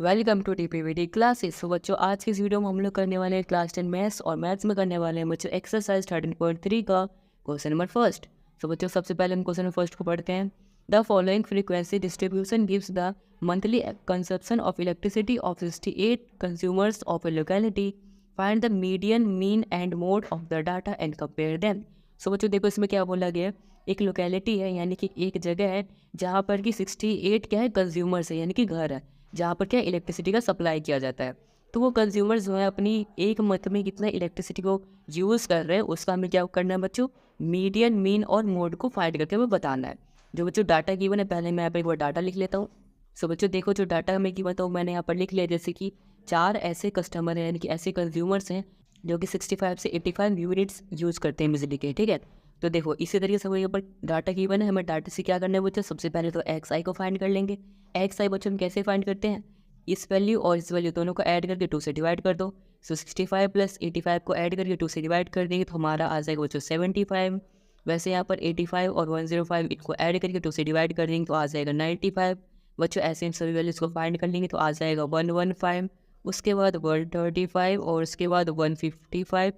Welcome to DPVD classes. So बच्चों, आज की इस वीडियो में हम लोग करने वाले हैं क्लास 10 मैथ्स और मैथ्स में करने वाले हैं बच्चों एक्सरसाइज 13.3 का क्वेश्चन नंबर फर्स्ट। सो बच्चों, सबसे पहले हम क्वेश्चन नंबर फर्स्ट को पढ़ते हैं। The following frequency distribution gives the monthly consumption of electricity of 68 consumers of a locality. Find the median mean and mode of the data and compare them. So बच्चों देखो, इसमें क्या बोला गया है, एक लोकेलिटी है यानी कि एक जगह है जहाँ पर कि 68 क्या है कंज्यूमर्स है यानी कि घर है, जहाँ पर क्या इलेक्ट्रिसिटी का सप्लाई किया जाता है। तो वो कंज्यूमर्स जो है अपनी एक मंथ में कितना इलेक्ट्रिसिटी को यूज़ कर रहे हैं, उसका हमें क्या करना है बच्चों, मीडियन मीन और मोड को फाइंड करके हमें बताना है। जो बच्चों डाटा गिवन है, पहले मैं यहाँ पर एक बार डाटा लिख लेता हूँ। सो बच्चों देखो, जो डाटा हमें गिवन था वो मैंने यहाँ पर लिख लिया। जैसे कि 4 ऐसे कस्टमर हैं यानी कि ऐसे कंज्यूमर्स हैं जो कि 65 से 85 यूनिट्स यूज़ करते हैं बिजली के, ठीक है। तो देखो इसी तरीके से वही ऊपर डाटा गिवन है, हमें डाटा से क्या करना है बच्चों, सबसे पहले तो एक्स आई को फाइंड कर लेंगे। एक्स आई बच्चों हम कैसे फाइंड करते हैं, इस वैल्यू और इस वैल्यू दोनों को ऐड करके 2 से डिवाइड कर दो। सो 65 प्लस 85 को ऐड करके 2 से डिवाइड कर देंगे तो हमारा आ जाएगा बच्चों 75। वैसे यहाँ पर 85 और 105 इनको ऐड करके 2 से डिवाइड कर देंगे तो आ जाएगा 95। बच्चों ऐसे हम सभी वैल्यूज़ को फाइंड कर लेंगे तो आ जाएगा 115, उसके बाद 135 और उसके बाद 155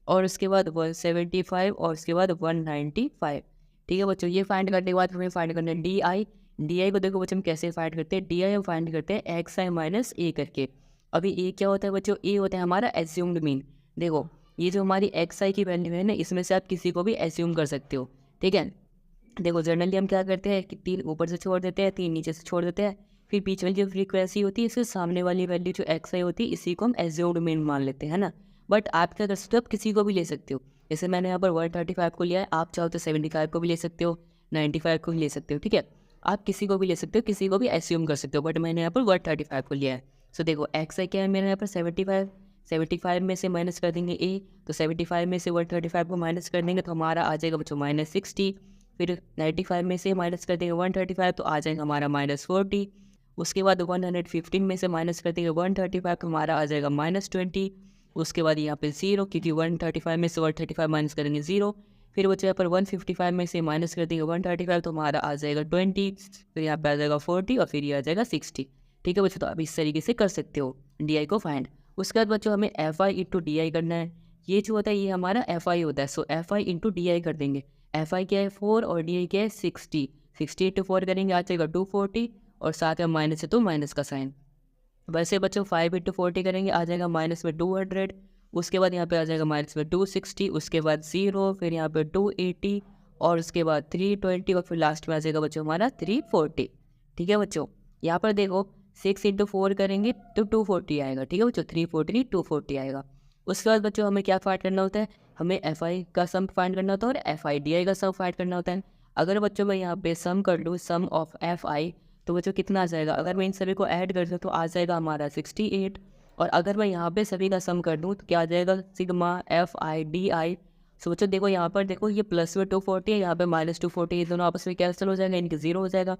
और उसके बाद 175 और उसके बाद 195। ठीक है बच्चों, ये फाइंड करने के बाद हमें फाइंड करना है डी आई। डी आई को देखो बच्चों हम कैसे फाइंड करते हैं, डी आई हम फाइंड करते हैं एक्स आई माइनस ए करके। अभी ए क्या होता है बच्चों, ए होता है हमारा एज्यूम्ड मीन। देखो ये जो हमारी एक्स आई की वैल्यू है ना, इसमें से आप किसी को भी एज्यूम कर सकते हो, ठीक है। देखो जनरली हम क्या करते हैं कि 3 ऊपर से छोड़ देते हैं, 3 नीचे से छोड़ देते हैं, फिर बीच वाली जो फ्रीक्वेंसी होती है इसके सामने वाली वैल्यू जो एक्स आई होती है इसी को हम एज्यूम्ड मीन मान लेते हैं, है ना। बट आप क्या कर सकते हो, आप किसी को भी ले सकते हो। जैसे मैंने यहाँ पर 135 को लिया है, आप चाहो तो 75 को भी ले सकते हो, 95 को भी ले सकते हो, ठीक है। आप किसी को भी ले सकते हो, किसी को भी एज्यूम कर सकते हो, बट मैंने यहाँ पर 135 को लिया है। सो देखो एक्स आई क्या है मेरे यहाँ पर 75, 75 में से माइनस कर देंगे ए, तो 75 में से 135 को माइनस कर देंगे तो हमारा आ जाएगा बच्चों -60। फिर 95 में से माइनस कर देंगे 135 तो आ जाएगा हमारा -40। उसके बाद 115 में से माइनस कर देंगे 135 तो हमारा आ जाएगा -20। उसके बाद यहाँ पे 0, क्योंकि 135 में से 135 माइनस करेंगे 0। फिर बच्चे यहाँ पर 155 में से माइनस कर देंगे 135 तो हमारा आ जाएगा 20। फिर यहाँ पे आ जाएगा 40 और फिर ये आ जाएगा 60। ठीक है बच्चों, तो आप इस तरीके से कर सकते हो डी आई को फाइंड। उसके बाद बच्चों हमें एफ आई इंटू डी आई करना है। ये जो होता है ये हमारा एफ आई होता है। So F I into D I कर देंगे। एफ आई क्या है 4 और डी आई क्या है 60। 60 इंटू 4 करेंगे आ जाएगा 240 और साथ में माइनस है तो माइनस का साइन। वैसे बच्चों 5 इंटू 40 करेंगे आ जाएगा माइनस में 200। उसके बाद यहाँ पे आ जाएगा माइनस में 260, उसके बाद 0, फिर यहाँ पे 280 और उसके बाद 320 और फिर लास्ट में आ जाएगा बच्चों हमारा 340। ठीक है बच्चों, यहाँ पर देखो 6 इंटू 4 करेंगे तो 240 आएगा, ठीक है बच्चों, 340 240 आएगा। उसके बाद बच्चों हमें क्या फाइंड करना होता है, हमें एफ आई का सम फाइंड करना होता है और एफ आई डी आई का सम फाइंड करना होता है। अगर बच्चों मैं यहाँ पे सम कर लूँ, सम ऑफ एफ आई, तो बच्चों कितना आ जाएगा, अगर मैं इन सभी को ऐड कर दूँ तो आ जाएगा हमारा 68। और अगर मैं यहाँ पे सभी का सम कर दूँ तो क्या आ जाएगा, sigma F I D I. So बच्चों देखो यहाँ पर देखो ये प्लस में 240 है, यहाँ पे -240, ये दोनों आपस में कैंसिल हो जाएगा, इनके 0 हो जाएगा।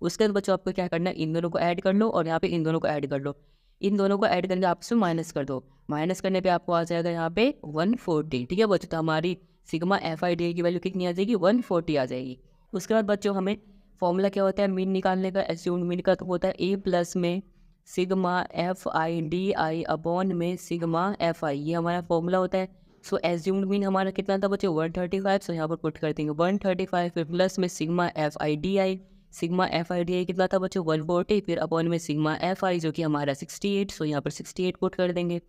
उसके बाद बच्चों आपको क्या करना है, इन दोनों को ऐड कर लो और यहाँ पे इन दोनों को ऐड कर लो। इन दोनों को ऐड करके आपस में माइनस कर दो। माइनस करने पे आपको आ जाएगा यहाँ पे 140। ठीक है बच्चों, तो हमारी सिग्मा एफ आई डी आई की वैल्यू कितनी आ जाएगी, 140 आ जाएगी। उसके बाद बच्चों हमें फॉर्मूला क्या होता है मीन निकालने का, एज्यूम्ड मीन का, तो होता है ए प्लस में sigma F I D I upon में सिग्मा एफ आई, ये हमारा फॉर्मूला होता है। सो एज्यूम्ड मीन हमारा कितना था बच्चों 135। सो यहाँ पर पुट कर देंगे 135 फिर प्लस में sigma F I D I. Sigma F I D आई कितना था बच्चों 140, फिर अपॉन में सिग्मा एफ आई जो कि हमारा 68। सो यहाँ पर 68 पुट कर देंगे।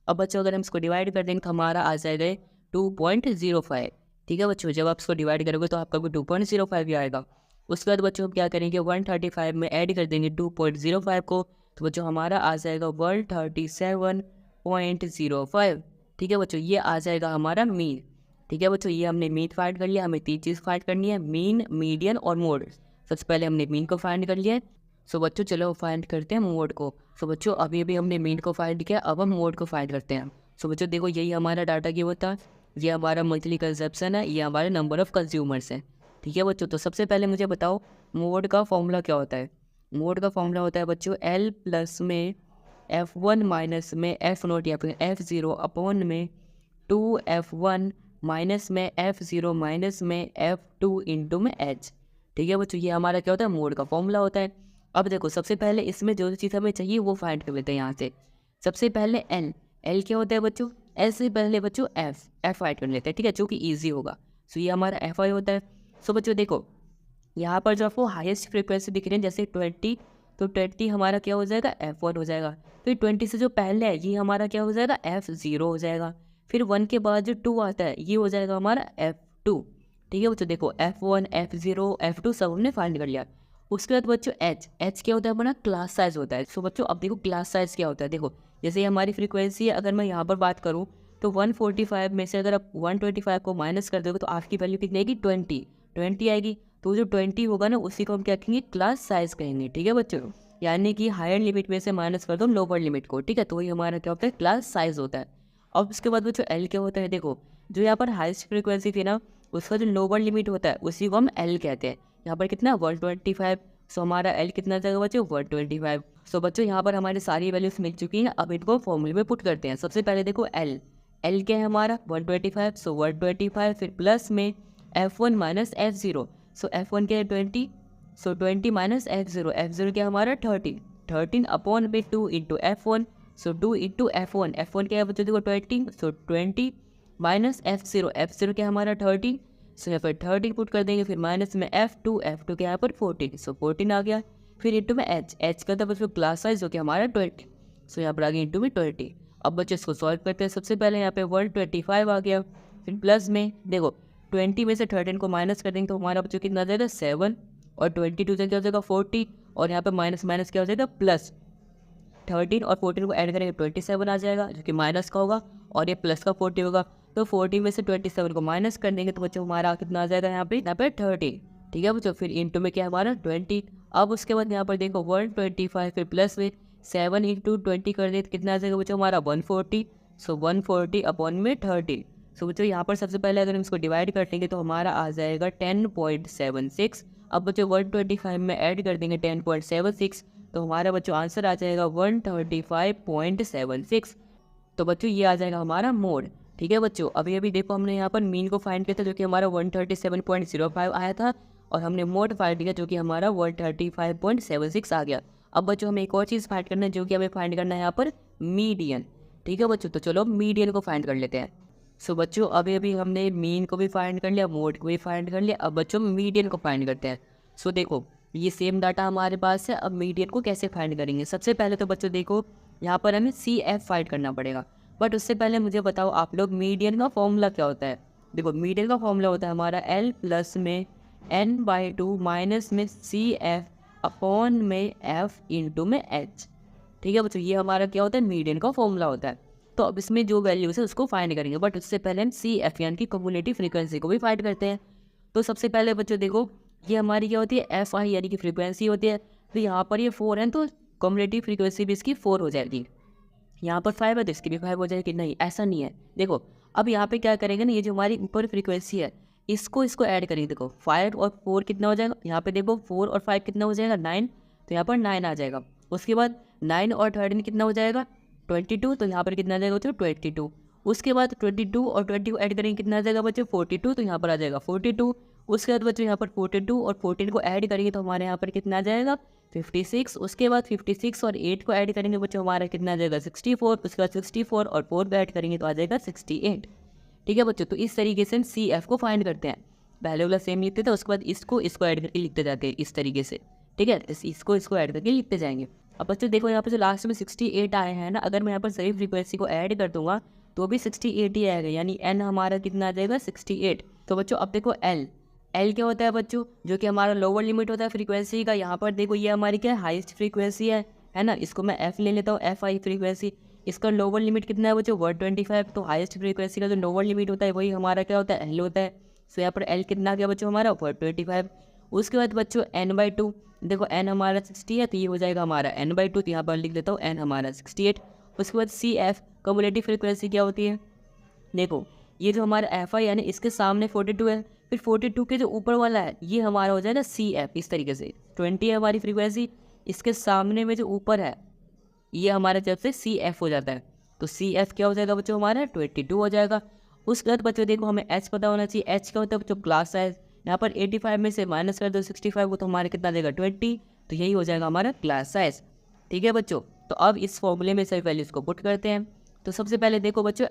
अब बच्चों अगर हम इसको डिवाइड कर देंगे तो हमारा आ जाएगा 2.05। ठीक है बच्चों, जब आप इसको डिवाइड करोगे तो आपका कोई 2.05 ही आएगा। उसके बाद बच्चों हम क्या करेंगे 135 में ऐड कर देंगे 2.05 को, तो बच्चों हमारा आ जाएगा 137.05। ठीक है बच्चों, ये आ जाएगा हमारा मीन। ठीक है बच्चों, ये हमने मीन फाइंड कर लिया। हमें 3 चीज़ फाइंड करनी है, मीन, मीडियन और मोड। सबसे पहले हमने मीन को फाइंड कर लिया है। सो बच्चों चलो फाइंड करते हैं मोड को। सो बच्चों अभी अभी हमने मीन को फाइंड किया, अब हम मोड को फाइंड करते हैं। सो बच्चों देखो यही हमारा डाटा की होता है, ये हमारा मंथली कंजप्शन है, ये हमारे नंबर ऑफ़ कंज्यूमर्स हैं। ठीक है बच्चों, तो सबसे पहले मुझे बताओ मोड का फॉर्मूला क्या होता है। मोड का फॉर्मूला होता है बच्चों एल प्लस में F1 माइनस में F0 या फिर F0 अपॉन में 2F1 माइनस में F0 माइनस में F2 इंटू में H। ठीक है बच्चों, ये हमारा क्या होता है मोड का फॉर्मूला होता है। अब देखो सबसे पहले इसमें जो चीज़ हमें चाहिए वो फाइंड कर लेते हैं यहाँ से। सबसे पहले एल, एल क्या होता है बच्चों, एल से पहले बच्चों एफ, एफ फाइंड कर लेते हैं, ठीक है, जो कि ईजी होगा। सो ये हमारा एफ आई होता है। सो बच्चों देखो यहाँ पर जो आपको हाईएस्ट फ्रीक्वेंसी दिख रही है जैसे 20, तो 20 हमारा क्या हो जाएगा, F1 हो जाएगा। फिर 20 से जो पहले है ये हमारा क्या हो जाएगा, F0 हो जाएगा। फिर 1 के बाद जो 2 आता है ये हो जाएगा हमारा F2। ठीक है बच्चों, देखो F1, F0, F2 सब हमने फाइंड कर लिया। उसके बाद बच्चों H, H क्या होता है हमारा, क्लास साइज होता है। सो बच्चों अब देखो क्लास साइज क्या होता है, देखो जैसे हमारी फ्रीक्वेंसी है, अगर मैं यहाँ पर बात करूँ तो 145 में से अगर आप 125 को माइनस कर दोगे तो आपकी वैल्यू कितनी आएगी, 20 आएगी। तो जो 20 होगा ना उसी को हम क्या कहेंगे, क्लास साइज कहेंगे। ठीक है बच्चों, यानी कि हायर लिमिट में से माइनस कर दो लोअर लिमिट को, ठीक है, तो वही हमारा क्या होता है, क्लास साइज होता है। अब उसके बाद बच्चों एल क्या होता है, देखो जो यहाँ पर हाईएस्ट फ्रीक्वेंसी थी ना उसका जो लोअर लिमिट होता है उसी को हम एल कहते हैं। यहाँ पर कितना 125, सो हमारा एल कितना जाएगा बच्चों, 125। सो बच्चों यहाँ पर हमारी सारी वैल्यूज मिल चुकी हैं, अब इनको फॉर्मूले में पुट करते हैं। सबसे पहले देखो एल, एल क्या है हमारा 125, सो 125 फिर प्लस में F1 माइनस F0, सो F1 क्या है 20, सो 20 माइनस F0, F0 क्या है हमारा 30, 13 अपॉन में 2 इंटू F1, सो 2 इंटू F1, F1 क्या है बच्चों देखो 20, सो 20 माइनस F0, F0 क्या है हमारा 30, सो यहाँ पर 30 पुट कर देंगे, फिर माइनस में F2, F2 क्या यहाँ पर 14, सो 14 आ गया। फिर इंटू में H, H का था बच्चों क्लास साइज जो कि हमारा 20, सो यहाँ पर आ गया इंटू में 20। अब बच्चे इसको सॉल्व करते हैं। सबसे पहले यहाँ पे 125 आ गया, फिर प्लस में देखो 20 में से 13 को माइनस कर देंगे तो हमारा बच्चों कितना आ जाएगा 7, और 22 से क्या हो जाएगा 40, और यहाँ पे माइनस माइनस क्या हो जाएगा प्लस, 13 और 14 को ऐड करेंगे 27 आ जाएगा जो कि माइनस का होगा, और ये प्लस का 40 होगा। तो 40 में से 27 को माइनस कर देंगे तो बच्चों हमारा कितना आ जाएगा यहाँ पे 30। ठीक है बच्चों, फिर इंटू में क्या हमारा 20। अब उसके बाद यहाँ पर देखो 125 फिर प्लस में 7 इंटू 20 कर दे तो कितना आ जाएगा बच्चों हमारा 140, सो 140 अपॉन में 30। सो बच्चों यहाँ पर सबसे पहले अगर हम इसको डिवाइड कर देंगे तो हमारा आ जाएगा 10.76। अब बच्चों 125 में ऐड कर देंगे 10.76 तो हमारा बच्चों आंसर आ जाएगा 135.76। तो बच्चों ये आ जाएगा हमारा मोड। ठीक है बच्चों, अभी अभी देखो हमने यहाँ पर मीन को फाइंड किया था जो कि हमारा 137.05 आया था, और हमने मोड फाइंड किया जो कि हमारा 135.76 आ गया। अब बच्चों हमें एक और चीज़ फाइंड करना है जो कि हमें फाइंड करना है यहाँ पर मीडियन। ठीक है बच्चों, तो चलो मीडियन को फाइंड कर लेते हैं। सो बच्चों अभी अभी हमने मीन को भी फाइंड कर लिया, मोड को भी फाइंड कर लिया, अब बच्चों मीडियन को फाइंड करते हैं। सो देखो ये सेम डाटा हमारे पास है, अब मीडियन को कैसे फाइंड करेंगे। सबसे पहले तो बच्चों देखो यहाँ पर हमें CF फाइंड करना पड़ेगा, बट उससे पहले मुझे बताओ आप लोग मीडियन का फॉर्मूला क्या होता है। देखो मीडियन का फॉर्मूला होता है हमारा L प्लस में N/2 माइनस में CF अपॉन में F इंटू में H। ठीक है बच्चों, ये हमारा क्या होता है मीडियन का फॉर्मूला होता है। तो अब इसमें जो वैल्यूज है उसको फाइंड करेंगे, बट उससे पहले हम CF यानी कि कम्युलेटिव फ्रीक्वेंसी को भी फाइंड करते हैं। तो सबसे पहले बच्चों देखो ये हमारी क्या होती है FI यानी कि फ्रीक्वेंसी होती है। तो यहाँ पर ये 4 है तो कम्युलेटिव फ्रीक्वेंसी भी इसकी 4 हो जाएगी। यहाँ पर 5 है तो इसकी भी 5 हो जाएगी, नहीं ऐसा नहीं है। देखो अब यहाँ पे क्या करेंगे ना, ये जो हमारी ऊपर फ्रीक्वेंसी है इसको ऐड करेंगे। देखो 5 और 4 कितना हो जाएगा, यहाँ पे देखो 4 और 5 कितना हो जाएगा 9, तो यहाँ पर 9 आ जाएगा। उसके बाद 9 और 13 कितना हो जाएगा 22, तो यहाँ पर कितना आ जाएगा बच्चों 22। उसके बाद 22 और 20 को ऐड करेंगे कितना आ जाएगा बच्चों 42, तो यहाँ पर आ जाएगा 42। उसके बाद बच्चों यहाँ पर 42 और 14 को ऐड करेंगे तो हमारे यहाँ पर कितना आ जाएगा 56। उसके बाद 56 और 8 को ऐड करेंगे बच्चों हमारा कितना आ जाएगा 64। उसके बाद 64 और 4 को ऐड करेंगे तो आ जाएगा 68। ठीक है बच्चों, तो इस तरीके से हम CF को फाइंड करते हैं। पहले वाला सेम लिखते थे, उसके बाद इसको ऐड करके लिखते जाते हैं इस तरीके से। ठीक है, इसको ऐड करके लिखते जाएंगे। अब बच्चों देखो यहाँ पर जो लास्ट में 68 आए हैं ना, अगर मैं यहाँ पर सही फ्रीक्वेंसी को ऐड कर दूंगा तो भी 68 ही आएगा, यानी N हमारा कितना आ जाएगा 68। तो बच्चों अब देखो L क्या होता है बच्चों, जो कि हमारा लोअर लिमिट होता है फ्रीक्वेंसी का। यहाँ पर देखो ये हमारी क्या है हाईएस्ट फ्रीक्वेंसी है ना, इसको मैं F ले लेता हूँ, FI फ्रीक्वेंसी। इसका लोअर लिमिट कितना है बच्चों 125, तो हाईएस्ट फ्रीक्वेंसी का जो लोअर लिमिट होता है वही हमारा क्या होता है L होता है। सो यहाँ पर L कितना आ गया बच्चों हमारा 125। उसके बाद बच्चों N/2, देखो N हमारा 60 है तो ये हो जाएगा हमारा N/2, तो यहाँ पर लिख देता हूँ N हमारा 68। उसके बाद CF कम्युलेटिव फ्रीक्वेंसी क्या होती है, देखो ये जो हमारा FI यानी इसके सामने 42 है, फिर 42 के जो ऊपर वाला है ये हमारा हो जाएगा CF। इस तरीके से 20 है हमारी फ्रीक्वेंसी, इसके सामने में जो ऊपर है ये हमारा जब से CF हो जाता है, तो CF क्या हो जाएगा बच्चों हमारा 22 हो जाएगा। उसके बाद बच्चों देखो हमें H पता होना चाहिए, H क्या होता है बच्चों क्लास साइज। यहाँ पर 85 में से माइनस कर दो 65 को तो हमारे कितना देगा 20, तो यही हो जाएगा हमारा क्लास साइज। ठीक है बच्चों, तो अब इस फॉर्मूले में सभी वैल्यूज़ को पुट करते हैं। तो सबसे पहले देखो बच्चों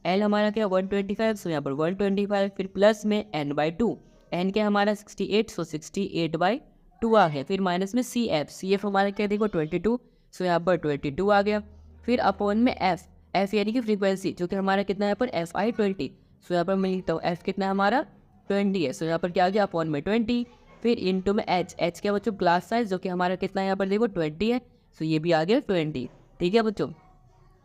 एल हमारा क्या 125, सो यहाँ पर 125, फिर प्लस में n/2, एन क्या हमारा 68, सो 68/2 आ गया। फिर माइनस में सी एफ हमारा क्या देखो 22, सो यहाँ पर 22 आ गया। फिर अपॉन में एफ यानी कि फ्रीक्वेंसी जो कि हमारा कितना है यहाँ पर FI20, सो यहाँ पर मैं लिखता हूँ एफ कितना है हमारा 20 है, सो यहाँ पर क्या आ गया अपॉन में 20। फिर इंटू में एच क्या बच्चों ग्लास साइज जो कि हमारा कितना है यहाँ पर देखो 20 है, सो ये भी आ गया 20। ठीक है बच्चों,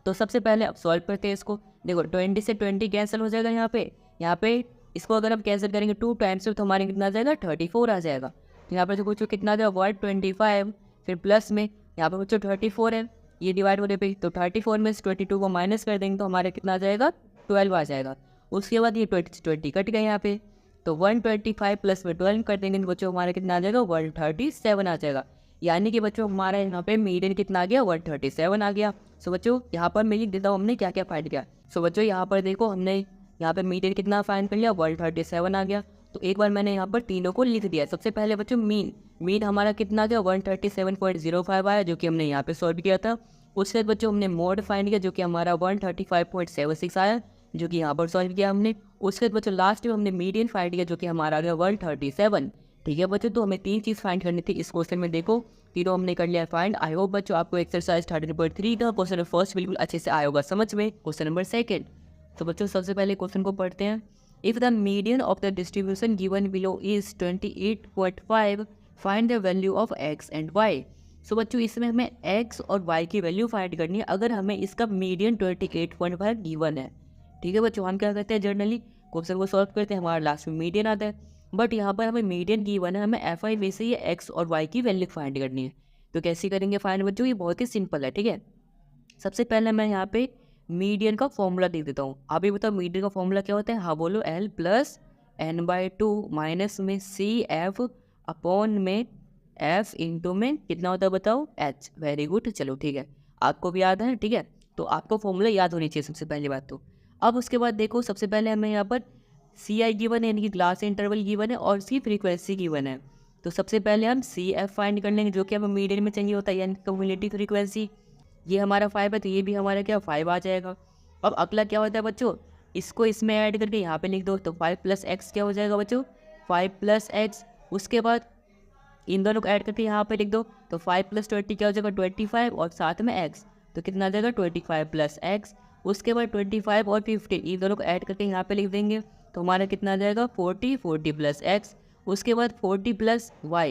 तो सबसे पहले अब सॉल्व करते हैं इसको। देखो 20 से 20 कैंसिल हो जाएगा यहाँ पे इसको अगर हम कैंसिल करेंगे 2 टाइम्स तो हमारे कितना आ जाएगा 34 आ जाएगा। तो यहाँ पर जो बच्चों कितना आ जाएगा 125, फिर प्लस में यहाँ पर बच्चों 34 है, ये डिवाइड होने पे तो 34 में से 22 को माइनस कर देंगे तो हमारे कितना आ जाएगा 12 आ जाएगा। उसके बाद ये 20 कट गए यहाँ पे, तो 125 प्लस में 12 कर देंगे तो बच्चों हमारा कितना आ जाएगा 137 आ जाएगा। यानी कि बच्चों हमारा यहाँ पे मीडियन कितना आ गया 137 आ गया। सो बच्चों यहाँ पर मैं लिख देता हूँ हमने क्या क्या फाइंड किया। सो बच्चों यहाँ पर देखो हमने यहाँ पे मीडियन कितना फाइंड कर लिया 137 आ गया। तो एक बार मैंने यहाँ पर तीनों को लिख दिया। सबसे पहले बच्चों मीन हमारा कितना आ गया 137.05 आया जो कि हमने यहाँ पे सॉल्व किया था। उसके बाद बच्चों हमने मोड फाइंड किया जो कि हमारा 135.76 आया जो कि यहाँ पर सॉल्व किया हमने। उसके बाद बच्चों लास्ट में हमने मीडियन फाइंड किया जो कि हमारा आ गया 137। ठीक है बच्चों, तो हमें 3 चीज़ फाइंड करनी थी इस क्वेश्चन में। देखो तीनों हमने कर लिया फाइंड। आई होप बच्चों आपको एक्सरसाइज 13.3 का क्वेश्चन नंबर फर्स्ट बिल्कुल अच्छे से आया होगा समझ में। क्वेश्चन नंबर सेकंड, तो बच्चों सबसे पहले क्वेश्चन को पढ़ते हैं। If the median of the distribution given below is 28.5, find the value of X and Y. So बच्चों इसमें हमें एक्स और वाई की वैल्यू फाइंड करनी है अगर हमें इसका मीडियन 28.5 गिवन है। ठीक है बच्चों, हम क्या करते हैं जनरली क्वेश्चन को सॉल्व करते हैं, हमारा लास्ट में मीडियन आता है। बट यहाँ पर हमें मीडियन गिवन है, हमें FI में से ये एक्स और वाई की वैल्यू फाइंड करनी है। तो कैसे करेंगे फाइंड बच्चों, ये बहुत ही सिंपल है। ठीक है, सबसे पहले मैं यहाँ पे मीडियन का फॉर्मूला दे देता हूँ। आप ही बताओ मीडियन का फॉर्मूला क्या होता है। हाँ बोलो, L प्लस n/2 माइनस में CF अपॉन में F इंटू में कितना होता है बताओ H। वेरी गुड, चलो ठीक है, आपको भी याद है। ठीक है, तो आपको फॉर्मूला याद होनी चाहिए सबसे पहली बात तो। अब उसके बाद देखो सबसे पहले हमें यहाँ पर CI गिवन है यानी कि ग्लास इंटरवल गिवन है और सी फ्रीक्वेंसी गिवन है। तो सबसे पहले हम CF फाइंड कर लेंगे जो कि हमें मीडियन में चाहिए होता है यानी कम्युलेटिव फ्रीक्वेंसी। ये हमारा 5 है तो ये भी हमारा क्या 5 आ जाएगा। अब अगला क्या होता है बच्चों, इसको इसमें ऐड करके यहाँ पे लिख दो तो 5 + x क्या हो जाएगा बच्चों 5 + x। उसके बाद इन दोनों को ऐड करके यहाँ पे लिख दो तो 5 + 20 क्या हो जाएगा 25 और साथ में x, तो कितना आ जाएगा 25 + x। उसके बाद 25 और 15 इन दोनों को ऐड करके यहाँ पे लिख देंगे तो हमारा कितना आ जाएगा 40 + x। उसके बाद 40 + y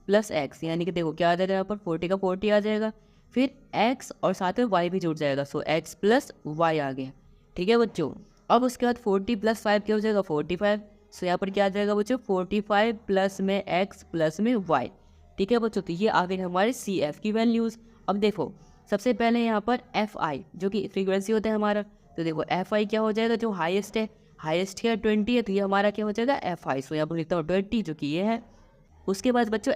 + x, यानी कि देखो क्या आ जाएगा यहाँ पर 40 का 40 आ जाएगा, फिर x और साथ में y भी जुड़ जाएगा, सो x + y आ गया। ठीक है बच्चों, अब उसके बाद 40 + 5 क्या हो जाएगा 45, सो यहाँ पर क्या आ जाएगा बच्चों 45 प्लस में x प्लस में y। ठीक है बच्चों, तो ये आ गई हमारे CF की वैल्यूज़। अब देखो सबसे पहले यहाँ पर FI जो कि फ्रीक्वेंसी होता है हमारा, तो देखो FI क्या हो जाएगा जो हाईएस्ट है, हाईएस्ट क्या 20 है तो ये हमारा क्या हो जाएगा FI, सो यहाँ पर लिखता हूँ 20 जो कि ये है। उसके बाद बच्चों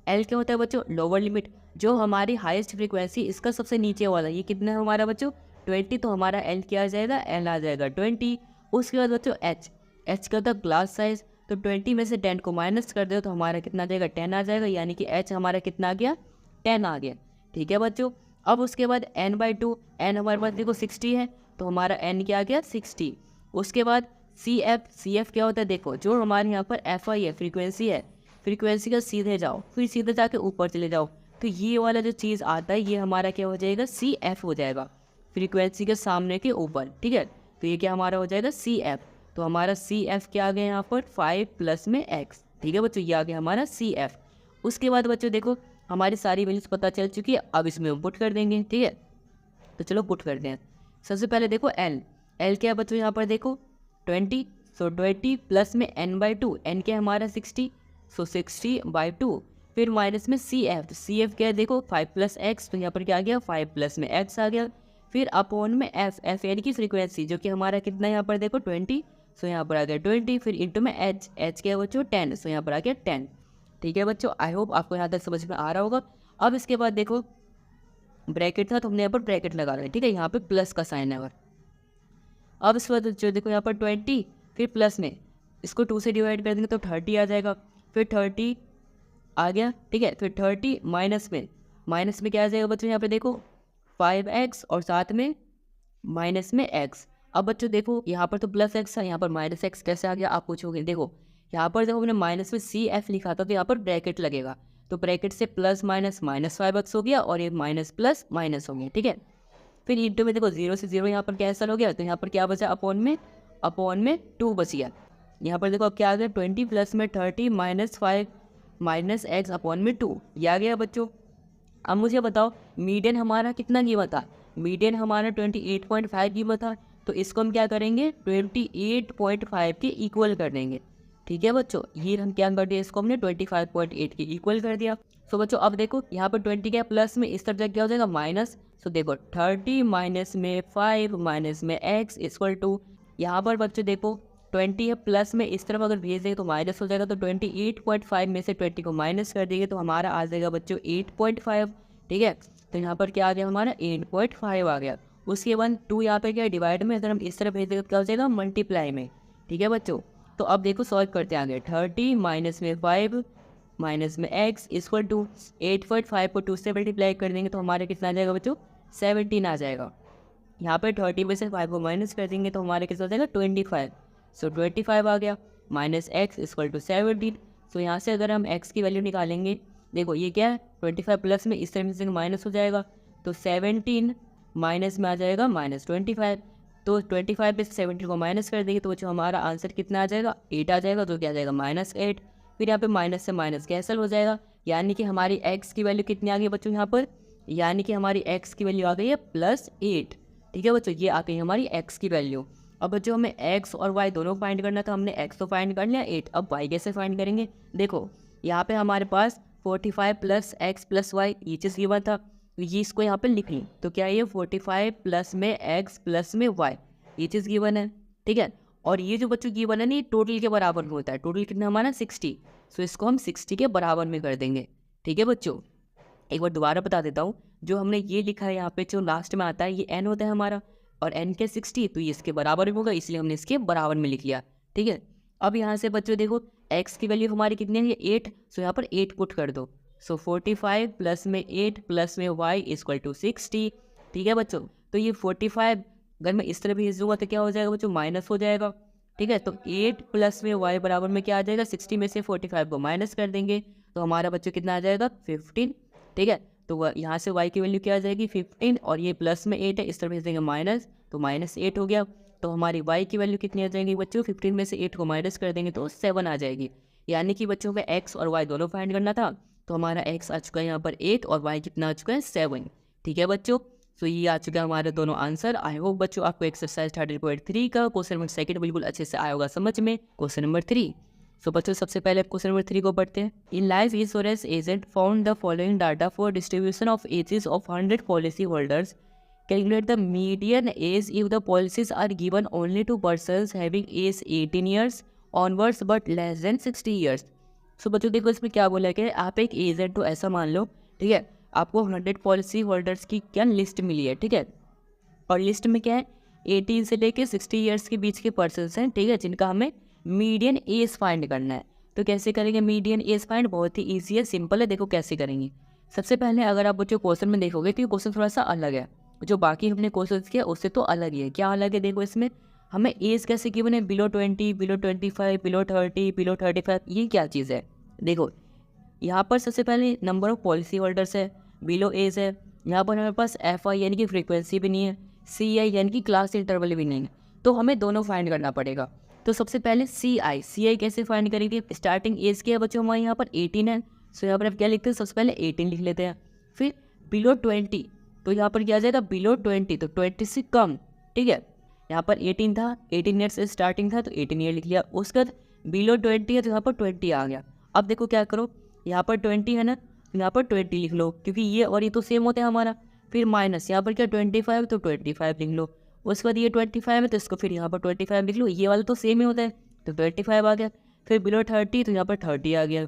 L क्या होता है बच्चों लोअर लिमिट, जो हमारी हाईएस्ट फ्रीक्वेंसी इसका सबसे नीचे वाला, ये कितना है हमारा बच्चों 20, तो हमारा L क्या आ जाएगा L आ जाएगा 20। उसके बाद बच्चों H का होता है ग्लास साइज, तो 20 में से 10 को माइनस कर दो तो हमारा कितना आ जाएगा 10 आ जाएगा, यानी कि H हमारा कितना आ गया 10 आ गया। ठीक है बच्चों, अब उसके बाद n/2, n हमारे पास देखो 60 है तो हमारा n क्या आ गया 60। उसके बाद CF क्या होता है देखो जो हमारे यहाँ पर FI है फ्रीक्वेंसी है, फ्रीक्वेंसी का सीधे जाओ फिर सीधे जाके ऊपर चले जाओ तो ये वाला जो चीज़ आता है ये हमारा क्या हो जाएगा CF हो जाएगा, फ्रीक्वेंसी के सामने के ऊपर। ठीक है, तो ये क्या हमारा हो जाएगा CF, तो हमारा CF क्या आ गया यहाँ पर 5 प्लस में x। ठीक है बच्चों, ये आ गया हमारा CF। उसके बाद बच्चों देखो हमारी सारी वैल्यूज पता चल चुकी है, अब इसमें हम पुट कर देंगे। ठीक है, तो चलो पुट करते हैं। सबसे पहले देखो L क्या है बच्चों यहाँ पर देखो 20, सो 20 प्लस में n/2, n क्या है हमारा 60, सो 60/2, फिर माइनस में CF, तो CF क्या है देखो 5 + x, तो यहाँ पर क्या आ गया 5 प्लस में x आ गया। फिर अपॉन में F यानी कि फ्रीक्वेंसी जो कि हमारा कितना है यहाँ पर देखो 20, सो यहाँ पर आ गया 20, फिर इंटू में H क्या है बच्चों 10, सो यहाँ पर आ गया 10। ठीक है बच्चों, आई होप आपको यहाँ तक समझ में आ रहा होगा। अब इसके बाद देखो ब्रैकेट था तो हमने यहाँ पर ब्रैकेट लगा रहा है। ठीक है, यहाँ पे प्लस का साइन है। और अब इस बाद जो देखो यहाँ पर 20 फिर प्लस में इसको 2 से डिवाइड कर देंगे तो 30 आ जाएगा, फिर 30 आ गया, ठीक है। फिर 30 माइनस में क्या आ जाएगा बच्चों, यहाँ पे देखो 5x और साथ में माइनस में x। अब बच्चों देखो यहाँ पर तो प्लस एक्स है, यहाँ पर माइनस एक्स कैसे आ गया आप पूछोगे। देखो यहाँ पर जब हमने माइनस में सी एफ लिखा था तो यहाँ पर ब्रैकेट लगेगा, तो ब्रैकेट से प्लस माइनस माइनस 5x हो गया और ये माइनस प्लस माइनस हो गया, ठीक है। फिर इंटू में देखो 0 से 0 यहाँ पर कैंसिल हो गया, तो यहाँ पर क्या बचा अपॉन में 2 बच गया। यहाँ पर देखो अब क्या आ गया 20 प्लस में 30 माइनस 5 माइनस एक्स अपॉन में 2, ये आ गया बच्चों। अब मुझे बताओ मीडियन हमारा कितना गिवन था, मीडियन हमारा 28.5 गिवन था, तो इसको हम क्या करेंगे 28.5 के इक्वल कर देंगे, ठीक है बच्चों। ये हम क्या कर दिया, इसको हमने 25.8 के इक्वल कर दिया। सो बच्चों अब देखो यहाँ पर 20 क्या प्लस में, इस तरफ क्या हो जाएगा माइनस। सो देखो 30 माइनस में 5 माइनस में x इक्वल टू, यहाँ पर बच्चों देखो 20 है प्लस में, इस तरफ अगर भेज देंगे तो माइनस हो जाएगा, तो 28.5 में से 20 को माइनस कर देंगे तो हमारा आ जाएगा बच्चों 8.5, ठीक है। तो यहाँ पर क्या आ गया हमारा 8.5 आ गया। उसके बाद 2 यहाँ पर क्या डिवाइड में, अगर हम इस तरफ भेज देंगे तो क्या हो जाएगा मल्टीप्लाई में, ठीक है बच्चों। तो अब देखो सॉल्व करते आगे, 30 माइनस में 5 माइनस में x इक्वल टू 8.5 को 2 से मल्टीप्लाई कर देंगे तो हमारे कितना आ जाएगा बच्चों 17 आ जाएगा। यहाँ पे 30 में से 5 को माइनस कर देंगे तो हमारे कितना हो जाएगा 25। सो 25 आ गया माइनस x इक्वल टू 17। सो यहाँ से अगर हम x की वैल्यू निकालेंगे, देखो ये क्या है 25 प्लस में इस तरह से माइनस हो जाएगा, तो 17 माइनस में आ जाएगा माइनस 25। तो 25 में से 17 को माइनस कर देंगे तो जो हमारा आंसर कितना आ जाएगा 8 आ जाएगा, तो क्या आ जाएगा -8। फिर यहाँ पे माइनस से माइनस कैंसिल हो जाएगा, यानी कि हमारी x की वैल्यू कितनी आ गई बच्चों यहाँ पर, यानी कि हमारी x की वैल्यू आ गई है +8, ठीक है बच्चों। ये आ गई हमारी x की वैल्यू। अब बच्चों हमें x और y दोनों फाइंड करना था, हमने x तो फाइंड कर लिया 8, अब y कैसे फाइंड करेंगे। देखो यहाँ पे हमारे पास 45 प्लस x प्लस वाई ये चीज़ गिवन था, ये इसको यहाँ पे लिख ली, तो क्या ये 45 प्लस में x प्लस में y ये चीज़ गिवन है, ठीक है। और ये जो बच्चों गिवन है ना ये टोटल के बराबर में होता है, टोटल कितना हमारा 60, सो इसको हम 60 के बराबर में कर देंगे, ठीक है बच्चों। एक बार दोबारा बता देता हूँ, जो हमने ये लिखा है यहाँ पे जो लास्ट में आता है ये n होता है हमारा, और n के 60 तो ये इसके बराबर में होगा, इसलिए हमने इसके बराबर में लिख लिया, ठीक है। अब यहाँ से बच्चों देखो x की वैल्यू हमारी कितनी है 8, सो यहाँ पर 8 पुट कर दो। सो 45 प्लस में 8 प्लस में y इक्वल टू 60, ठीक है बच्चों। तो ये 45 अगर मैं इस तरह भेज दूंगा तो क्या हो जाएगा बच्चों माइनस हो जाएगा, ठीक है। तो 8 प्लस में y बराबर में क्या आ जाएगा 60 में से 45 को माइनस कर देंगे तो हमारा बच्चों कितना आ जाएगा 15, ठीक है। तो यहाँ से y की वैल्यू क्या आ जाएगी 15, और ये प्लस में 8 है इस तरह भेज देंगे माइनस, तो -8 हो गया। तो हमारी y की वैल्यू कितनी आ जाएगी बच्चों 15 में से 8 को माइनस कर देंगे तो 7 आ जाएगी। यानी कि बच्चों का x और y दोनों फाइंड करना था, तो हमारा x आ चुका है यहाँ पर 8 और y कितना आ चुका है 7, ठीक है बच्चों। सो ये आ चुका है हमारे दोनों आंसर। आई होप बच्चों आपको एक्सरसाइज 30.3 का क्वेश्चन नंबर 2 बिल्कुल अच्छे से आया होगा समझ में। क्वेश्चन नंबर 3, सो बच्चों सबसे पहले क्वेश्चन नंबर 3 को पढ़ते हैं। In life insurance agent found the following data for distribution of ages of 100 policy holders. Calculate the median age if the policies are given only to persons having age 18 years onwards but less than 60 years. So बच्चों देखो इसमें क्या बोला कि आप एक agent तो ऐसा मान लो, ठीक है, आपको 100 पॉलिसी होल्डर्स की क्या लिस्ट मिली है, ठीक है। और लिस्ट में क्या है 18 से लेके 60 ईयर्स के बीच के पर्सन्स हैं, ठीक है, जिनका हमें मीडियन एज फाइंड करना है। तो कैसे करेंगे मीडियन एज फाइंड, बहुत ही ईजी है, सिंपल है। देखो कैसे करेंगे, सबसे पहले अगर आप बच्चों क्वेश्चन में देखोगे तो ये क्वेश्चन थोड़ा सा अलग है, जो बाकी हमने क्वेश्चन किया उससे तो अलग ही है। क्या अलग है देखो, इसमें हमें एज कैसे गिवन है बिलो 20 बिलो 25 बिलो 30 बिलो 35, ये क्या चीज़ है। देखो यहाँ पर सबसे पहले नंबर ऑफ पॉलिसी होल्डर्स है, बिलो एज है, यहाँ पर हमारे पास FI यानी कि फ्रीक्वेंसी भी नहीं है, CI यानी कि क्लास इंटरवल भी नहीं है, तो हमें दोनों फाइंड करना पड़ेगा। तो सबसे पहले CI कैसे फाइंड करेंगे, स्टार्टिंग एज क्या है बच्चों हमारे यहाँ पर 18 है, सो यहाँ पर आप क्या लिखते हैं सबसे पहले 18 लिख लेते हैं। फिर बिलो 20, तो यहाँ पर क्या आ जाएगा बिलो 20, तो 20 से कम, ठीक है। यहाँ पर 18 था, 18 ईयर से स्टार्टिंग था तो 18 ईयर लिख लिया। उसके बाद बिलो 20 है तो यहाँ पर 20 आ गया। अब देखो क्या करो, यहाँ पर 20 है ना, यहाँ पर 20 लिख लो क्योंकि ये और ये तो सेम होता है हमारा। फिर माइनस यहाँ पर क्या 25 तो 25 लिख लो। उसके बाद ये 25 है तो इसको फिर यहाँ पर 25 लिख लो, ये वाला तो सेम ही होता है तो 25 आ गया। फिर बिलो 30 तो यहाँ पर 30 आ गया,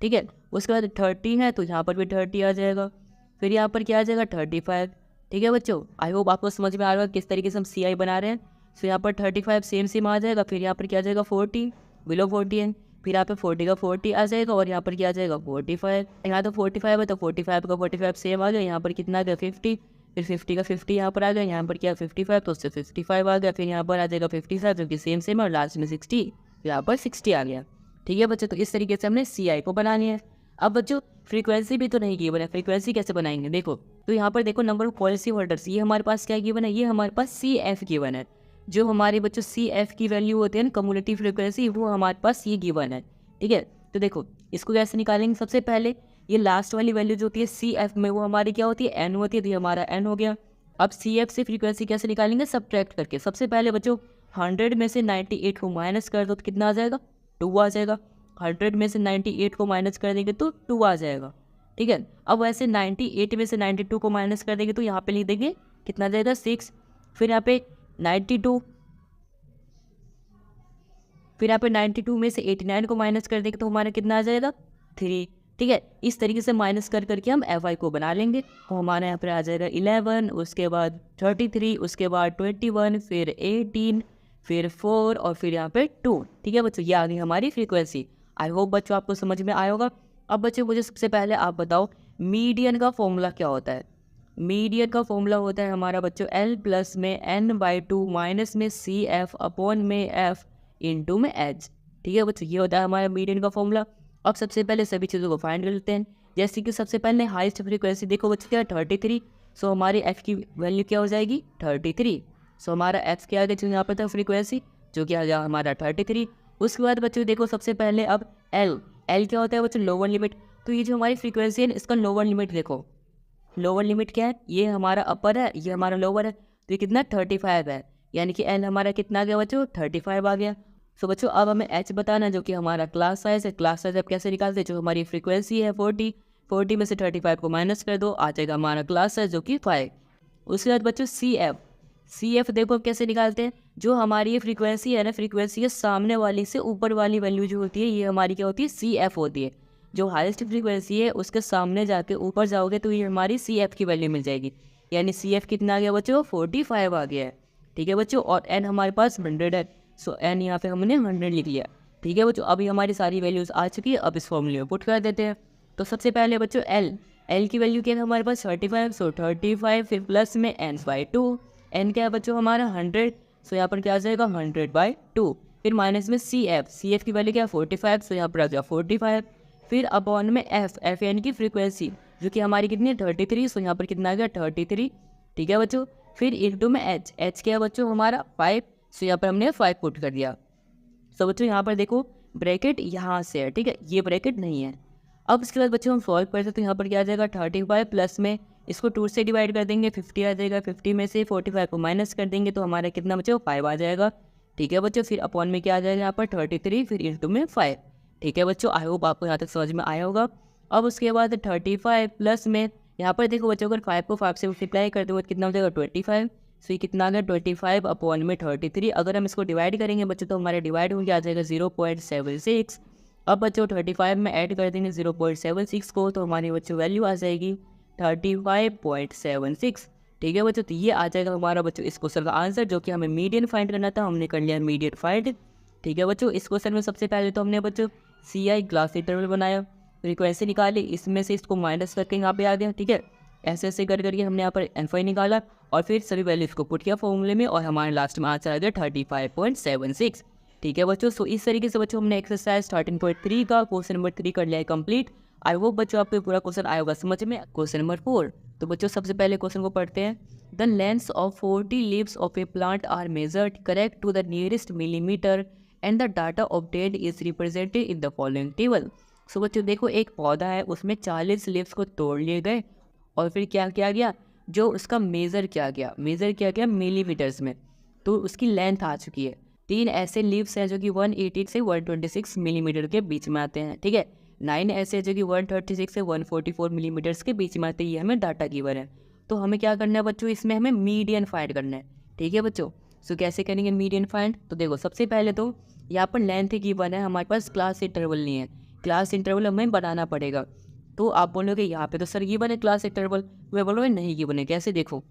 ठीक है। उसके बाद 30 है तो यहाँ पर भी 30 आ जाएगा। फिर यहाँ पर क्या आ जाएगा 35, ठीक है बच्चों। आई होप आपको समझ में आ रहा है किस तरीके से हम CI बना रहे हैं। सो यहाँ पर 35 सेम आ जाएगा। फिर यहाँ पर क्या आ जाएगा 40 बिलो 40 है, फिर यहाँ पे 40 का 40 आ जाएगा और यहाँ पर क्या आ जाएगा 45। यहाँ तो 45 है तो 45 का 45 सेम आ गया। यहाँ पर कितना आ गया 50, फिर 50 का 50 यहाँ पर आ गया। यहाँ पर क्या 55 तो उससे 55 आ गया। फिर यहाँ पर आ जाएगा 55 जो कि सेम सेम है और लास्ट में 60, फिर यहाँ पर 60 आ गया। ठीक है बच्चों, तो इस तरीके से हमने CI को बनानी है। अब बच्चों फ्रीक्वेंसी भी तो नहीं गिवन है, फ्रीक्वेंसी कैसे बनाएंगे देखो। तो यहाँ पर देखो नंबर ऑफ पॉलिसी होल्डर्स, ये हमारे पास क्या गिवन है, ये हमारे पास CF गिवन है। जो हमारे बच्चों CF की वैल्यू होती है ना, कम्युलेटिव फ्रीक्वेंसी, वो हमारे पास ये गिवन है। ठीक है, तो देखो इसको कैसे निकालेंगे। सबसे पहले ये लास्ट वाली वैल्यू जो होती है CF में, वो हमारी क्या होती है N होती है, तो ये हमारा N हो गया। अब CF से फ्रीक्वेंसी कैसे निकालेंगे, सब्ट्रैक्ट करके। सबसे पहले बच्चों 100 में से 98 को माइनस कर दो तो कितना आ जाएगा 2 आ जाएगा। 100 में से 98 को माइनस कर देंगे तो 2 आ जाएगा। ठीक है, अब वैसे 98 में से 92 को माइनस कर देंगे तो यहाँ पे लिख देंगे कितना जाएगा 6। फिर यहाँ पे 92, फिर यहाँ पे 92 में से 89 को माइनस कर देंगे तो हमारा कितना आ जाएगा 3। ठीक है, इस तरीके से माइनस कर करके हम FI को बना लेंगे। तो हमारे यहाँ पर आ जाएगा 11, उसके बाद 33, उसके बाद 21, फिर 18, फिर 4 और फिर यहाँ पे 2। ठीक है बच्चों, ये आ गई हमारी फ्रीक्वेंसी। आई होप बच्चों आपको समझ में आया होगा। अब बच्चों मुझे सबसे पहले आप बताओ मीडियन का फॉर्मूला क्या होता है। मीडियन का फॉर्मूला होता है हमारा बच्चों L प्लस में N/2 माइनस में CF अपॉन में F इंटू में H। ठीक है बच्चों, ये होता है हमारा मीडियन का फॉर्मूला। अब सबसे पहले सभी चीज़ों को फाइंड कर लेते हैं। जैसे कि सबसे पहले हाईएस्ट फ्रीक्वेंसी देखो बच्चों क्या 33, सो हमारी F की वैल्यू क्या हो जाएगी 33। सो हमारा F क्या आ गया यहाँ पर था फ्रीक्वेंसी, जो कि आ गया हमारा 33। उसके बाद बच्चों देखो सबसे पहले अब L क्या होता है बच्चों लोअर लिमिट। तो ये जो हमारी फ्रीक्वेंसी है इसका लोअर लिमिट देखो, लोअर लिमिट क्या है, ये हमारा अपर है, ये हमारा लोअर है। तो ये कितना 35 है, यानी कि L हमारा कितना आ गया बच्चों 35 आ गया। सो बच्चों अब हमें H बताना जो कि हमारा क्लास साइज है। क्लास साइज अब कैसे निकालते हैं, जो हमारी फ्रीक्वेंसी है 40 में से 35 को माइनस कर दो, आ जाएगा हमारा क्लास साइज जो कि 5। उसके बाद बच्चों CF देखो अब कैसे निकालते हैं। जो हमारी ये फ्रीक्वेंसी है ना, फ्रीक्वेंसी के सामने वाली से ऊपर वाली वैल्यू जो होती है ये हमारी क्या होती है CF होती है। जो हाईएस्ट फ्रीक्वेंसी है उसके सामने जाके ऊपर जाओगे तो ये हमारी CF की वैल्यू मिल जाएगी। यानी CF कितना आ गया बच्चों 45 आ गया है। ठीक है बच्चों, और N हमारे पास 100 है, सो N यहाँ पे हमने 100 लिख लिया। ठीक है बच्चों, अभी हमारी सारी वैल्यूज़ आ चुकी है। अब इस फॉर्मूले में पुट कर देते हैं। तो सबसे पहले बच्चों L की वैल्यू क्या है हमारे पास 35, सो 35 फिर प्लस में N/2। N क्या है बच्चों हमारा 100, सो यहाँ पर क्या आ जाएगा 100/2। फिर माइनस में CF की वैल्यू क्या है 45, सो यहाँ पर आ जाएगा 45। फिर अपॉन में F यानी कि फ्रीक्वेंसी जो कि हमारी कितनी है 33, सो यहाँ पर कितना आ गया 33। ठीक है बच्चों, फिर इंटू में H क्या है बच्चों हमारा 5, सो यहाँ पर हमने 5 पुट कर दिया। सो बच्चों यहाँ पर देखो ब्रैकेट यहाँ से है, ठीक है, ये ब्रैकेट नहीं है। अब इसके बाद बच्चों हम सॉल्व करते तो यहाँ पर क्या आ जाएगा 35 प्लस में इसको 2 से डिवाइड कर देंगे 50 आ जाएगा। 50 में से 45 को माइनस कर देंगे तो हमारा कितना बच्चों 5 आ जाएगा। ठीक है बच्चों, फिर अपॉन में क्या आ जाएगा यहाँ पर 33 फिर इंटू में 5। ठीक है बच्चों, आई होप आपको यहाँ तक समझ में आया होगा। अब उसके बाद 35 प्लस में यहाँ पर देखो बच्चों अगर 5 को 5 से मल्टीप्लाई करते हो तो कितना हो जाएगा 25। सो ये कितना आ गया 25 अपॉन में 33। अगर हम इसको डिवाइड करेंगे बच्चों तो हमारे डिवाइड हो गया आ जाएगा 0.76। अब बच्चों 35 में ऐड कर देंगे 0.76 को तो हमारी बच्चों वैल्यू आ जाएगी 35.76। ठीक है बच्चों, तो ये आ जाएगा हमारा बच्चों इस क्वेश्चन का आंसर, जो कि हमें मीडियन फाइंड करना था, हमने कर लिया मीडियन फाइंड। ठीक है बच्चों, इस क्वेश्चन में सबसे पहले तो हमने बच्चों CI क्लास इंटरवल बनाया, फ्रीक्वेंसी निकाली, इसमें से इसको माइनस करके यहाँ पे आ गया। ठीक है, ऐसे ऐसे कर करके हमने यहाँ पर FI निकाला और फिर सभी वैल्यूज को पुट किया फॉर्मूले में और हमारे लास्ट में आंसर आ गया 35.76। ठीक है बच्चों, सो इस तरीके से बच्चों हमने एक्सरसाइज 13.3 का क्वेश्चन नंबर 3 कर लिया है कंप्लीट। आई होप बच्चों आपको पूरा क्वेश्चन आया होगा समझ में। क्वेश्चन नंबर 4, तो बच्चों सबसे पहले क्वेश्चन को पढ़ते हैं। The lengths of 40 leaves of a plant are measured correct to the nearest millimetre and the data obtained is represented in the following table. So बच्चों देखो एक पौधा है उसमें 40 लीव्स को तोड़ लिए गए और फिर क्या किया गया, जो उसका मेज़र किया गया मिलीमीटर्स में, तो उसकी लेंथ आ चुकी है। 3 ऐसे लीव्स हैं जो कि 180 से 126 मिलीमीटर के बीच में आते हैं। ठीक है, 9 ऐसे जो कि 136 से 144 मिलीमीटर्स के बीच में आते हैं। ये हमें डाटा गिवन है, तो हमें क्या करना है बच्चों, इसमें हमें मीडियन फाइंड करना है। ठीक है बच्चों, सो कैसे करेंगे मीडियन फाइंड, तो देखो सबसे पहले तो यहाँ पर लेंथ गिवन है, हमारे पास क्लास इंटरवल नहीं है, क्लास इंटरवल हमें बनाना पड़ेगा। तो आप बोलोगे यहाँ पे तो सर गिवन है क्लास इंटरवल, मैं बोलोगे नहीं गिवन है। कैसे, देखो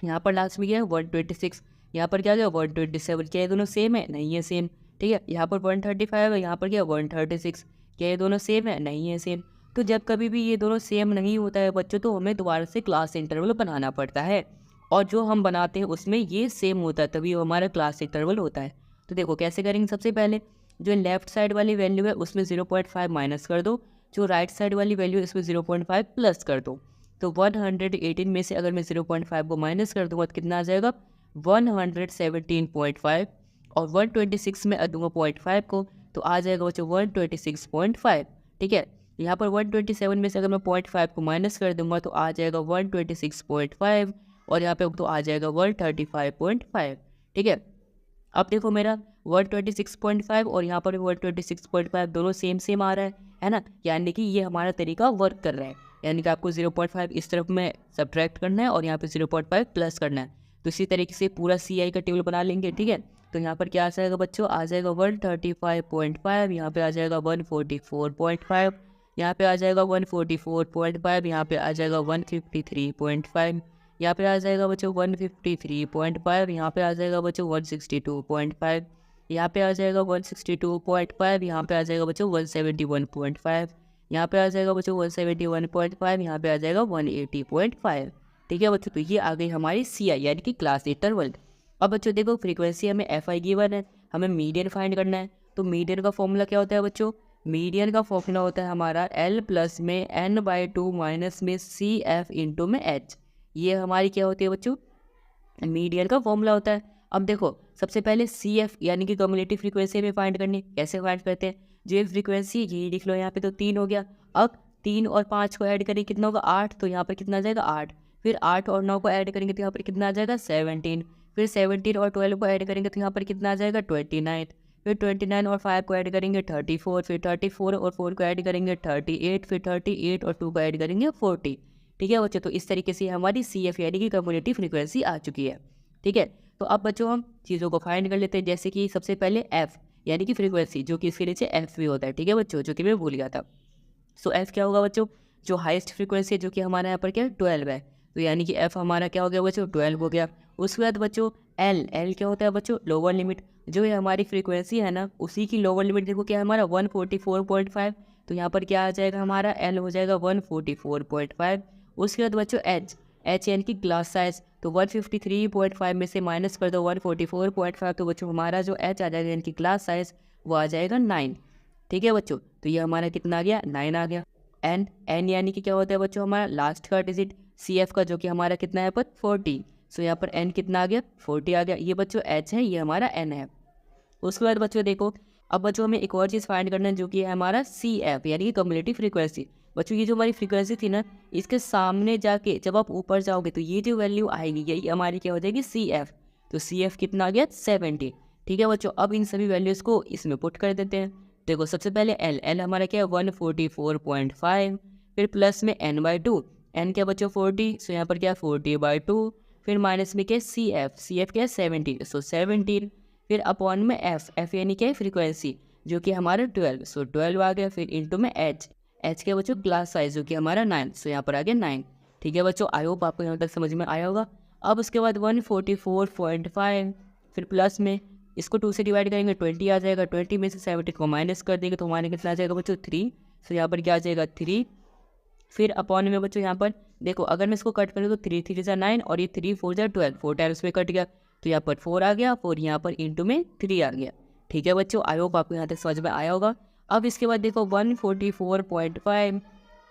यहाँ पर लास्ट में क्या है 126, यहाँ पर क्या है 127, क्या है दोनों सेम है, नहीं है सेम। ठीक ठीक है। यहाँ पर 135 है, यहाँ पर क्या 136, क्या ये दोनों सेम है? नहीं है सेम। तो जब कभी भी ये दोनों सेम नहीं होता है बच्चों, तो हमें दोबारा से क्लास इंटरवल बनाना पड़ता है, और जो हम बनाते हैं उसमें ये सेम होता है, तभी वो हमारा क्लास इंटरवल होता है। तो देखो कैसे करेंगे। सबसे पहले जो लेफ्ट साइड वाली वैल्यू है उसमें 0.5 माइनस कर दो, जो राइट साइड वाली वैल्यू है इसमें 0.5 प्लस कर दो। तो 118 में से अगर मैं 0.5 को माइनस कर दूंगा तो कितना आ जाएगा? 117.5, और 126 में दूंगा 0.5 को तो आ जाएगा बच्चों 126.5। ठीक है। यहाँ पर 127 में से अगर मैं 0.5 को माइनस कर दूंगा तो आ जाएगा 126.5, और यहाँ पे तो आ जाएगा 135.5। ठीक है। अब देखो मेरा 126.5 और यहाँ पर 126.5 दोनों सेम आ रहा है ना, यानी कि ये हमारा तरीका वर्क कर रहा है। यानी कि आपको 0.5 इस तरफ में सब्ट्रैक्ट करना है और यहाँ पे 0.5 प्लस करना है। तो इसी तरीके से पूरा CI का टेबल बना लेंगे। ठीक है। तो यहाँ पर क्या आ जाएगा बच्चों? आ जाएगा 135.5, यहाँ पे आ जाएगा 144.5, यहाँ पे आ जाएगा 144.5, यहाँ पे आ जाएगा 153.5, यहाँ पे आ जाएगा बच्चों 153.5, यहाँ पे आ जाएगा बच्चों 162.5, यहाँ पे आ जाएगा 162.5, यहाँ पे आ जाएगा बच्चों 171.5, यहाँ पे आ जाएगा बच्चों 171.5, यहाँ पे आ जाएगा 180.5। ठीक है बच्चों। तो ये आ गई हमारी CI यानी कि क्लास इंटरवल। अब बच्चों देखो फ्रीक्वेंसी हमें FI गिवन है, हमें मीडियन फाइंड करना है। तो मीडियन का फॉर्मूला क्या होता है बच्चों? मीडियन का फॉर्मूला होता है हमारा L प्लस में N/2 माइनस में CF इंटू में H। ये हमारी क्या होती है बच्चों? मीडियन का फॉर्मूला होता है। अब देखो सबसे पहले CF यानी कि कम्युलेटिव फ्रीक्वेंसी में फाइंड करनी। कैसे फाइंड करते हैं? जो ये फ्रीक्वेंसी यही लिख लो यहाँ पे, तो 3 हो गया। अब 3 और 5 को ऐड करें कितना होगा? 8, तो यहाँ पर कितना आ जाएगा? 8। फिर 8 और 9 को ऐड करेंगे तो यहाँ पर कितना आ जाएगा? 17। फिर 17 और 12 को ऐड करेंगे तो यहाँ पर कितना आ जाएगा? 29। फिर 29 और 5 को ऐड करेंगे 34, फिर 34 और 4 को ऐड करेंगे 38, फिर 38 और 2 को ऐड करेंगे 40। ठीक है बच्चों। तो इस तरीके से हमारी CF यानी कि कम्युलेटिव फ्रीक्वेंसी आ चुकी है। ठीक है। तो अब बच्चों हम चीज़ों को फाइंड कर लेते हैं, जैसे कि सबसे पहले F यानी कि फ्रीक्वेंसी, जो कि इसके नीचे F भी होता है। ठीक है बच्चों, जो कि मैं भूल गया था। सो F क्या होगा बच्चों? जो हाईएस्ट फ्रीक्वेंसी है, जो कि हमारे यहाँ पर क्या है? 12 है। तो यानी कि F हमारा क्या हो गया बच्चों? 12 हो गया। उसके बाद बच्चों L क्या होता है बच्चों? Lower limit. जो ये हमारी फ्रीक्वेंसी है ना, उसी की लोअर लिमिट देखो क्या है हमारा? 144.5। तो यहाँ पर क्या आ जाएगा हमारा? L हो जाएगा 144.5। उसके बाद बच्चों H यानी कि ग्लास साइज। तो 153.5 में से माइनस कर दो 144.5, तो बच्चों हमारा जो H आ जाएगा यानी कि ग्लास साइज, वो आ जाएगा 9। ठीक है बच्चों। तो ये हमारा कितना आ गया? 9 आ गया। N यानी कि क्या होता है बच्चों? हमारा लास्ट का डिजिट CF का, जो कि हमारा कितना है पर 40। सो यहाँ पर N कितना आ गया? 40 आ गया। ये बच्चों H है, ये हमारा N है। उसके बाद बच्चों देखो, अब बच्चों हमें एक और चीज़ फाइंड करना है, जो कि है हमारा CF यानी कि कम्युलेटिव फ्रीक्वेंसी। बच्चों ये जो हमारी फ्रीक्वेंसी थी ना, इसके सामने जाके जब आप ऊपर जाओगे तो ये जो वैल्यू आएगी यही हमारी क्या हो जाएगी? CF। तो CF कितना आ गया? 70। ठीक है बच्चों। अब इन सभी वैल्यूज़ को इसमें पुट कर देते हैं। देखो सबसे पहले L हमारा क्या है? 144.5। फिर प्लस में N/2, N क्या बच्चों? 40। सो यहाँ पर क्या है? 40/2। फिर माइनस में क्या है? CF क्या है? 17। सो 17। फिर अपॉन में F यानी क्या है? फ्रीक्वेंसी, जो कि हमारा 12। सो 12 आ गया। फिर इंटू में H क्या बच्चों? ग्लास साइज, जो कि हमारा 9। सो यहाँ पर आ गया 9। ठीक है बच्चों। आई होप आपको यहाँ तक समझ में आया होगा। अब उसके बाद 144.5, फिर प्लस में इसको 2 से डिवाइड करेंगे 20 आ जाएगा। 20 में से 17 को माइनस कर देंगे तो हमारे कितना आ जाएगा बच्चों? 3। सो यहाँ पर क्या आ जाएगा? 3। फिर अपॉन में बच्चों यहाँ पर देखो, अगर मैं इसको कट करूँ तो 3 3 जा 9 और ये 3 4 जा 12, 4 टाइम्स में कट गया। तो यहाँ पर 4 आ गया, 4 यहाँ पर इंटू में 3 आ गया। ठीक है बच्चों। आई होप आपको यहाँ तक समझ में आया होगा। अब इसके बाद देखो 144.5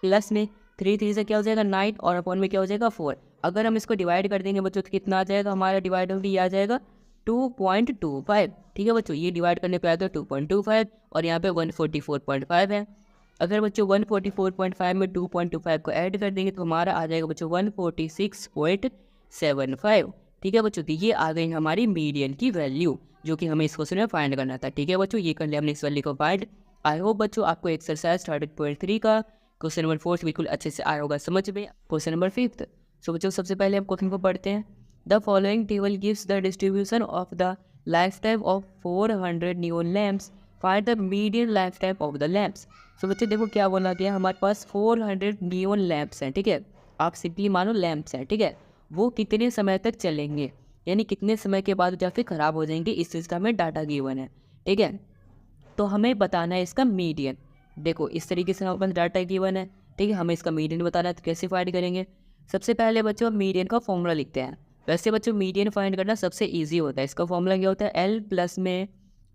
प्लस में 3 3 से क्या हो जाएगा? 9 और अपॉन में क्या हो जाएगा? 4। अगर हम इसको डिवाइड कर देंगे बच्चों तो कितना आ जाएगा हमारा? डिवाइड होगी ये आ जाएगा 2.25। ठीक है बच्चों। ये डिवाइड करने पे आएगा 2.25 और यहाँ पे 144.5 है। अगर बच्चों 144.5 में 2.25 को ऐड कर देंगे तो हमारा आ जाएगा बच्चों 146.75। ठीक है बच्चों। तो ये आ गई हमारी मीडियन की वैल्यू, जो कि हमें इस क्वेश्चन में फाइंड करना था। ठीक है बच्चों। ये कर लिया हमने इस वैल्यू को फाइंड। आई होप बच्चों आपको एक्सरसाइज 13.3 का क्वेश्चन नंबर 4 बिल्कुल अच्छे से आया होगा समझ में। Question number 5। सो बच्चों सबसे पहले हम क्वेश्चन को पढ़ते हैं। The following table gives the distribution of the life time of 400 neon lamps, find the median life time of the lamps. So बच्चे देखो क्या बोला गया, हमारे पास 400 नियॉन लैम्प्स हैं। ठीक है। आप सिंपली मानो लैम्प्स हैं। ठीक है। वो कितने समय तक चलेंगे, यानी कितने समय के बाद जाके ख़राब हो जाएंगे, इस चीज़ का हमें डाटा गिवन है। ठीक है। तो हमें बताना है इसका मीडियन। देखो इस तरीके से हमारे पास डाटा गिवन है, ठीक है, हमें इसका मीडियन बताना है, तो कैसे फाइंड करेंगे? सबसे पहले बच्चों हम मीडियन का फॉर्मूला लिखते हैं। वैसे बच्चों मीडियन फाइंड करना सबसे ईजी होता है। इसका फॉर्मूला क्या होता है? एल प्लस में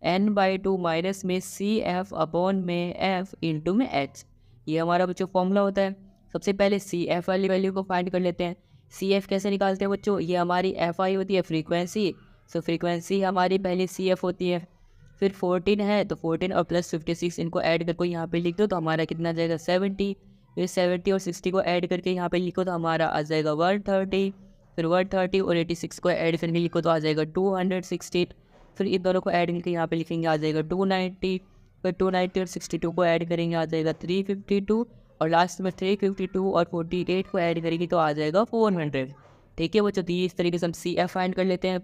n/2 माइनस में सी एफ अपॉन में एफ इंटू में एच। ये हमारा बच्चों फॉर्मूला होता है। सबसे पहले सी एफ वाली वैल्यू को फाइंड कर लेते हैं। सी एफ कैसे निकालते हैं बच्चों? ये हमारी एफ आई होती है, फ्रीक्वेंसी। सो फ्रीक्वेंसी हमारी पहले सी एफ होती है। फिर 14 है तो 14 और प्लस 56 इनको ऐड करके यहाँ पे लिख दो तो हमारा कितना आ जाएगा? 70। फिर 70 और 60 को ऐड करके यहाँ पे लिखो तो हमारा आ जाएगा 130। फिर 130 और 86 को ऐड करके लिखो तो आ जाएगा 216। फिर इन दोनों को ऐड करके यहाँ पे लिखेंगे आ जाएगा 290। फिर 290 और 62 को ऐड करेंगे आ जाएगा 352। और लास्ट में 352 और 48 को ऐड करेंगे तो आ जाएगा 400। ठीक है बच्चों, तो इस तरीके से हम सी एफ फाइंड कर लेते हैं।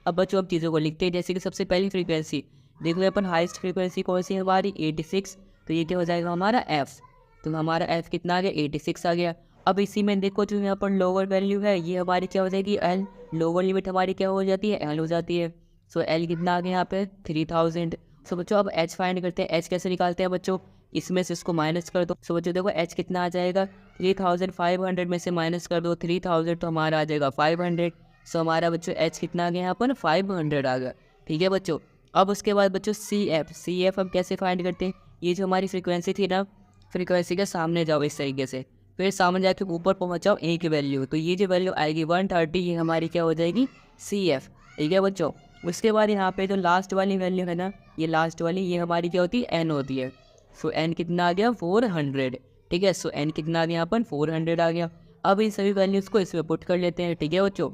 अब बच्चों अब चीज़ों को लिखते हैं। जैसे कि सबसे पहली फ्रीक्वेंसी देखो, अपन हाईएस्ट फ्रीक्वेंसी कौन सी है हमारी? 86। तो ये क्या हो जाएगा हमारा एफ। तो हमारा एफ कितना आ गया? 86 आ गया। अब इसी में देखो जो यहाँ पर लोअर वैल्यू है ये हमारी क्या हो जाएगी? एल। लोअर लिमिट हमारी क्या हो जाती है? एल हो जाती है। सो एल कितना आ गया यहाँ पे? 3000। सो बच्चों अब एच फाइंड करते हैं। एच कैसे निकालते हैं बच्चों? इसमें से इसको माइनस कर दो। सो बच्चों देखो एच कितना आ जाएगा? 3500 में से माइनस कर दो 3000 तो हमारा आ जाएगा 500। सो हमारा बच्चों एच कितना आ गया यहाँ पर? 500 आ गया। ठीक है बच्चों। अब उसके बाद बच्चों सी एफ हम कैसे फाइंड करते हैं? ये जो हमारी फ्रीक्वेंसी थी ना, फ्रीक्वेंसी के सामने जाओ इस तरीके से, फिर सामने जाके ऊपर पहुँच जाओ ए की वैल्यू। तो ये जो वैल्यू आएगी 130 ये हमारी क्या हो जाएगी? C F. ठीक है बच्चों। उसके बाद यहाँ पे जो लास्ट वाली वैल्यू है ना, ये लास्ट वाली ये हमारी क्या होती है? एन होती है। सो एन कितना आ गया? 400। ठीक है। सो एन कितना आ गया यहाँ पर? 400 आ गया। अब इन सभी वैल्यूज़ को इसमें पुट कर लेते हैं। ठीक है बच्चों।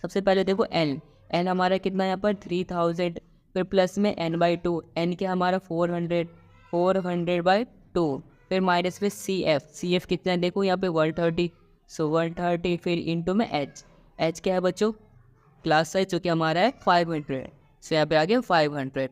सबसे पहले देखो एन हमारा कितना यहाँ पर? 3000। फिर प्लस में n/2, एन क्या हमारा? 400/2। फिर माइनस में सी एफ कितना है? देखो यहाँ पे 130। सो 130 फिर इंटू में एच क्या है बच्चों? क्लास साइज जो कि हमारा है 500। सो यहाँ पे आ गया 500।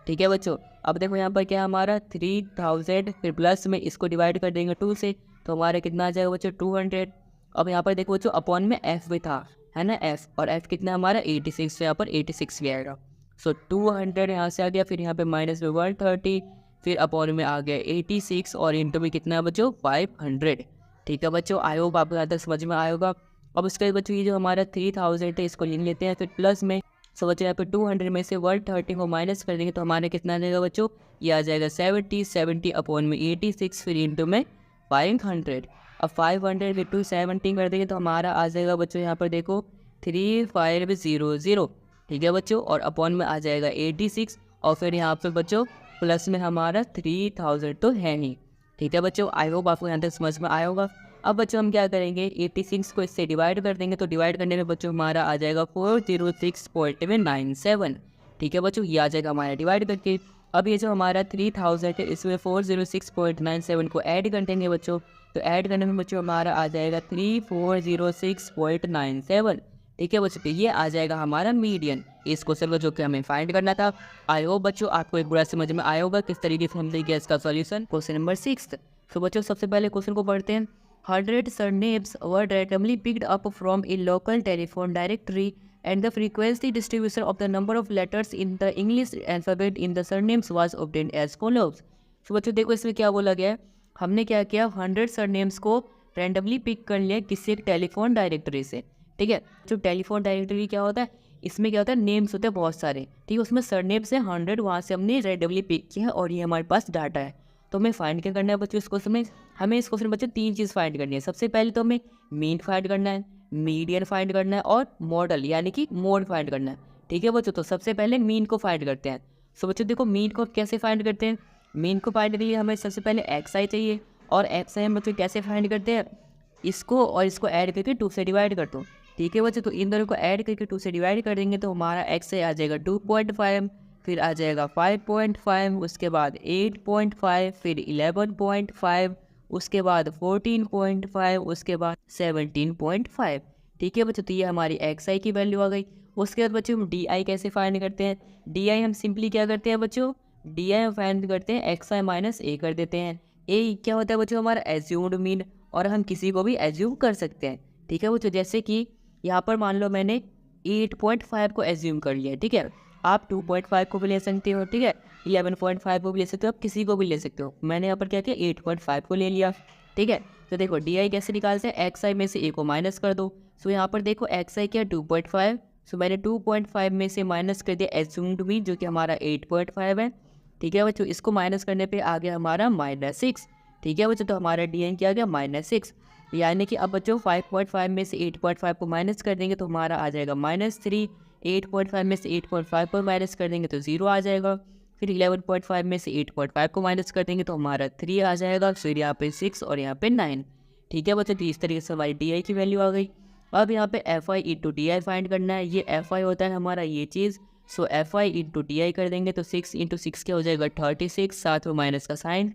ठीक है बच्चों। अब देखो यहाँ पर क्या है हमारा? 3000 फिर प्लस में इसको डिवाइड कर देंगे 2 से तो हमारा कितना आ जाएगा बच्चों? 200। अब यहाँ पर देखो बच्चों अपॉन में एफ भी था, है ना, एफ। और एफ कितना हमारा? 86। से यहाँ पर 86 भी आएगा। सो 200 यहाँ से आ गया। फिर यहाँ पे माइनस में 130 फिर अपॉन में आ गया 86 और इंटू में कितना है बच्चों? 500। ठीक है बच्चों, आई होप आपको यहाँ तक समझ में आया होगा। अब उसके बाद बच्चों ये जो हमारा 3000 है इसको लिख लेते हैं। फिर प्लस में सो बच्चों यहाँ पे 200 में से 130 को माइनस कर देंगे तो हमारे कितना आ जाएगा बच्चों? ये आ जाएगा 70 अपॉन में 86 फिर इंटू में 500। अब 500 इंटू 70 कर देंगे तो हमारा आ जाएगा बच्चों यहाँ पर देखो 3500। ठीक है बच्चों। और अपॉन में आ जाएगा 86 और फिर यहाँ पे बच्चों प्लस में हमारा 3000 तो है नहीं। ठीक है बच्चों, आई होप आपको यहाँ तक समझ में आया होगा। अब बच्चों हम क्या करेंगे? 86 को इससे डिवाइड कर देंगे तो डिवाइड करने में बच्चों हमारा आ जाएगा 406.97। ठीक है बच्चों, ये आ जाएगा हमारा डिवाइड करके। अब ये जो हमारा 3000 है इसमें 406.97 को ऐड कर देंगे बच्चों। तो ऐड करने में बच्चों हमारा आ जाएगा 3406.97। ठीक है बच्चों, तो ये आ जाएगा हमारा मीडियन इस क्वेश्चन को जो कि हमें फाइंड करना था। आई होप बच्चों आपको एक बुरा समझ में आया होगा किस तरीके से हम देंगे इसका सॉल्यूशन। Question number 6। तो बच्चों सबसे पहले क्वेश्चन को पढ़ते हैं। 100 surnames were randomly picked up from a local telephone directory and the frequency distribution of the number of letters in the English alphabet in the surnames was obtained as follows। तो बच्चों देखो इसमें क्या बोला गया है, हमने क्या किया 100 सरनेम्स को रैंडमली पिक कर लिया किसी एक टेलीफोन डायरेक्टरी से। ठीक है, जो टेलीफोन डायरेक्टरी क्या होता है, इसमें क्या होता है नेम्स होते हैं बहुत सारे। ठीक है, उसमें सरनेम्स है 100, वहाँ से हमने रैंडमली पिक किया और ये हमारे पास डाटा है। तो हमें फाइंड क्या करना है बच्चों इस क्वेश्चन में? हमें इस क्वेश्चन में बच्चों 3 चीज़ फाइंड करनी है। सबसे पहले तो हमें मीन फाइंड करना है, मीडियन फाइंड करना है और मॉडल यानी कि मोड फाइंड करना है। ठीक है बच्चों, तो सबसे पहले मीन को फाइंड करते हैं। सो बच्चों देखो मीन को कैसे फाइंड करते हैं। मीन को फाइंड करने के लिए हमें सबसे पहले XI चाहिए और XI हम बच्चों कैसे फाइंड करते हैं, इसको और इसको ऐड करके 2 से डिवाइड कर दो। ठीक है बच्चों, तो इन दोनों को ऐड करके 2 से डिवाइड कर देंगे तो हमारा XI आ जाएगा 2.5, फिर आ जाएगा 5.5, उसके बाद 8.5, फिर 11.5, उसके बाद 14.5, उसके बाद 17.5। ठीक है बच्चों, तो ये हमारी XI की वैल्यू आ गई। उसके बाद बच्चों हम DI कैसे फाइंड करते हैं। DI हम सिंपली क्या करते हैं बच्चों, DI हम फाइंड करते हैं XI माइनस A कर देते हैं। A क्या होता है बच्चों हमारा एज्यूम्ड मीन, और हम किसी को भी एज्यूम कर सकते हैं। ठीक है बच्चों, जैसे कि यहाँ पर मान लो मैंने 8.5 को एज्यूम कर लिया। ठीक है, आप 2.5 को भी ले सकते हो, ठीक है, 11.5 को भी ले सकते हो, आप किसी को भी ले सकते हो। मैंने यहाँ पर क्या किया, 8.5 को ले लिया, ठीक है। तो देखो डी आई कैसे निकालते हैं, एक्स आई में से ए को माइनस कर दो। सो यहाँ पर देखो एक्स आई क्या 2.5, सो मैंने 2.5 में से माइनस कर दिया एज्यूम्ड मीन जो कि हमारा 8.5 है, ठीक है बच्चों। इसको माइनस करने पे आ गया हमारा -6, ठीक है बच्चों। तो हमारा डी एन क्या आ गया -6, यानी कि अब बच्चों 5.5 में से 8.5 को माइनस कर देंगे तो हमारा आ जाएगा -3, 8.5 में से 8.5 को माइनस कर देंगे तो 0 आ जाएगा, फिर 11.5 में से 8.5 को माइनस कर देंगे तो हमारा 3 आ जाएगा, फिर यहाँ पे 6 और यहाँ पे 9, ठीक है बच्चों। तो इस तरीके से हमारी डी आई की वैल्यू आ गई। अब यहाँ पे F I into D I find करना है, ये एफ आई होता है हमारा ये चीज़। So F I into D I कर देंगे तो 6 इंटू 6 क्या हो जाएगा 36, साथ में माइनस का साइन।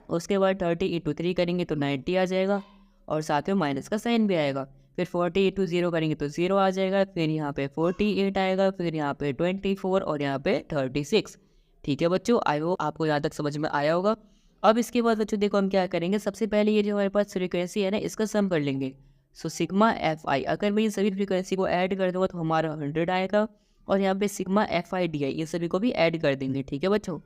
उसके बाद 30 इंटू 3 करेंगे तो 90 आ जाएगा और साथ में माइनस का साइन भी आएगा। फिर 40 इंटू 0 करेंगे तो 0 आ जाएगा, फिर यहाँ पे 48 आएगा, फिर यहाँ पे 24 और यहाँ पे 36, ठीक है बच्चों। आई होप आपको यहाँ तक समझ में आया होगा। अब इसके बाद बच्चों देखो हम क्या करेंगे, सबसे पहले ये जो हमारे पास फ्रीक्वेंसी है ना इसका सम कर लेंगे। सो सिग्मा एफ आई, अगर मैं ये सभी फ्रीक्वेंसी को ऐड कर दूँगा तो हमारा 100 आएगा, और यहाँ पे सिग्मा एफ आई डी आई ये सभी को भी ऐड कर देंगे, ठीक है बच्चों।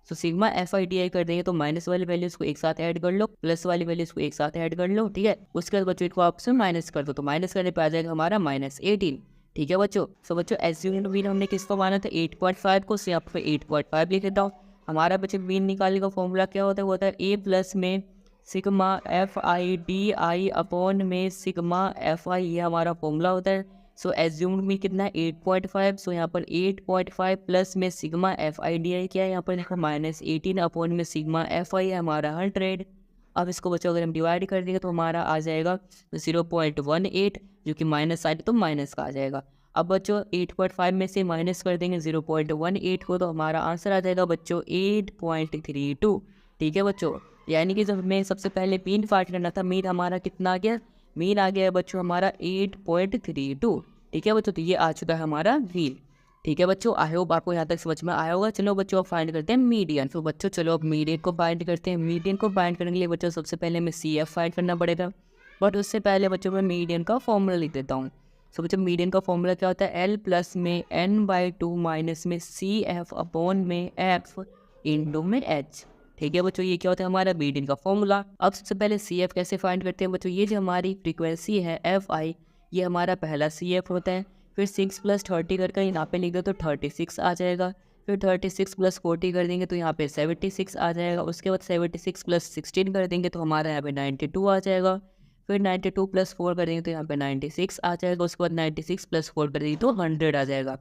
So sigma F I D I कर देंगे तो माइनस वाली वैल्यूज़ को एक साथ ऐड कर लो, प्लस वाली वैल्यूज़ को एक साथ ऐड कर लो, ठीक है। उसके बाद बच्चों इनको आपसे माइनस कर दो, तो माइनस करने पे आ जाएगा हमारा -18, ठीक है बच्चों। सो बच्चों एज्यूम्ड मीन हमने किसको माना था 8.5 को, सो यहाँ पे 8.5 लिख देता हूँ। हमारा बच्चों मीन निकालने का फॉर्मूला क्या होता है, वो होता है ए प्लस में sigma F I D I upon में सिग्मा एफ आई, ये हमारा फॉर्मूला होता है। सो एज्यूम्ड मीन कितना है 8.5, सो यहाँ पर 8.5 प्लस में सिग्मा एफ आई डी आई क्या है यहाँ पर देखो -18 अपॉन में सिग्मा एफ आई है हमारा 100। अब इसको बच्चों अगर हम डिवाइड कर देंगे तो हमारा आ जाएगा 0.18, जो कि माइनस आए तो माइनस का आ जाएगा। अब बच्चों 8.5 में से माइनस कर देंगे 0.18 को तो हमारा आंसर आ जाएगा बच्चों 8.32, ठीक है बच्चों। यानी कि जब हमें सबसे पहले मीन फाइंड करना था, मीन हमारा कितना आ गया, मीन आ गया है बच्चों हमारा 8.32, ठीक है बच्चों। तो ये आ चुका है हमारा मीन, ठीक है बच्चों। आई होप आपको यहाँ तक समझ में आया होगा। चलो बच्चों अब फाइंड करते हैं मीडियन। तो बच्चों चलो अब मीडियन को फाइंड करते हैं। मीडियन को फाइंड करने के लिए बच्चों सबसे पहले हमें सी एफ फाइंड करना पड़ेगा, बट उससे पहले बच्चों मैं मीडियन का फॉर्मूला लिख देता हूँ। सो बच्चों मीडियन का फॉर्मूला क्या होता है, एल प्लस में n/2 माइनस में सी एफ अपॉन में एफ इंटू में एच, ठीक है बच्चों। ये क्या होता है हमारा मीडियन का फॉर्मूला। अब सबसे पहले सी एफ कैसे फाइंड करते हैं बच्चों, ये जो हमारी फ्रीक्वेंसी है एफ आई, ये हमारा पहला सी एफ होता है। फिर 6 + 30 करके यहाँ पे लिख दो तो 36 आ जाएगा। फिर 36 + 40 कर देंगे तो यहाँ पे 76 आ जाएगा। उसके बाद 76 + 16 कर देंगे तो हमारा यहाँ पे 92 आ जाएगा। फिर 92 + 4 कर देंगे तो यहाँ पे 96 आ जाएगा। उसके बाद 96 + 4 कर देंगे तो 100 आ जाएगा,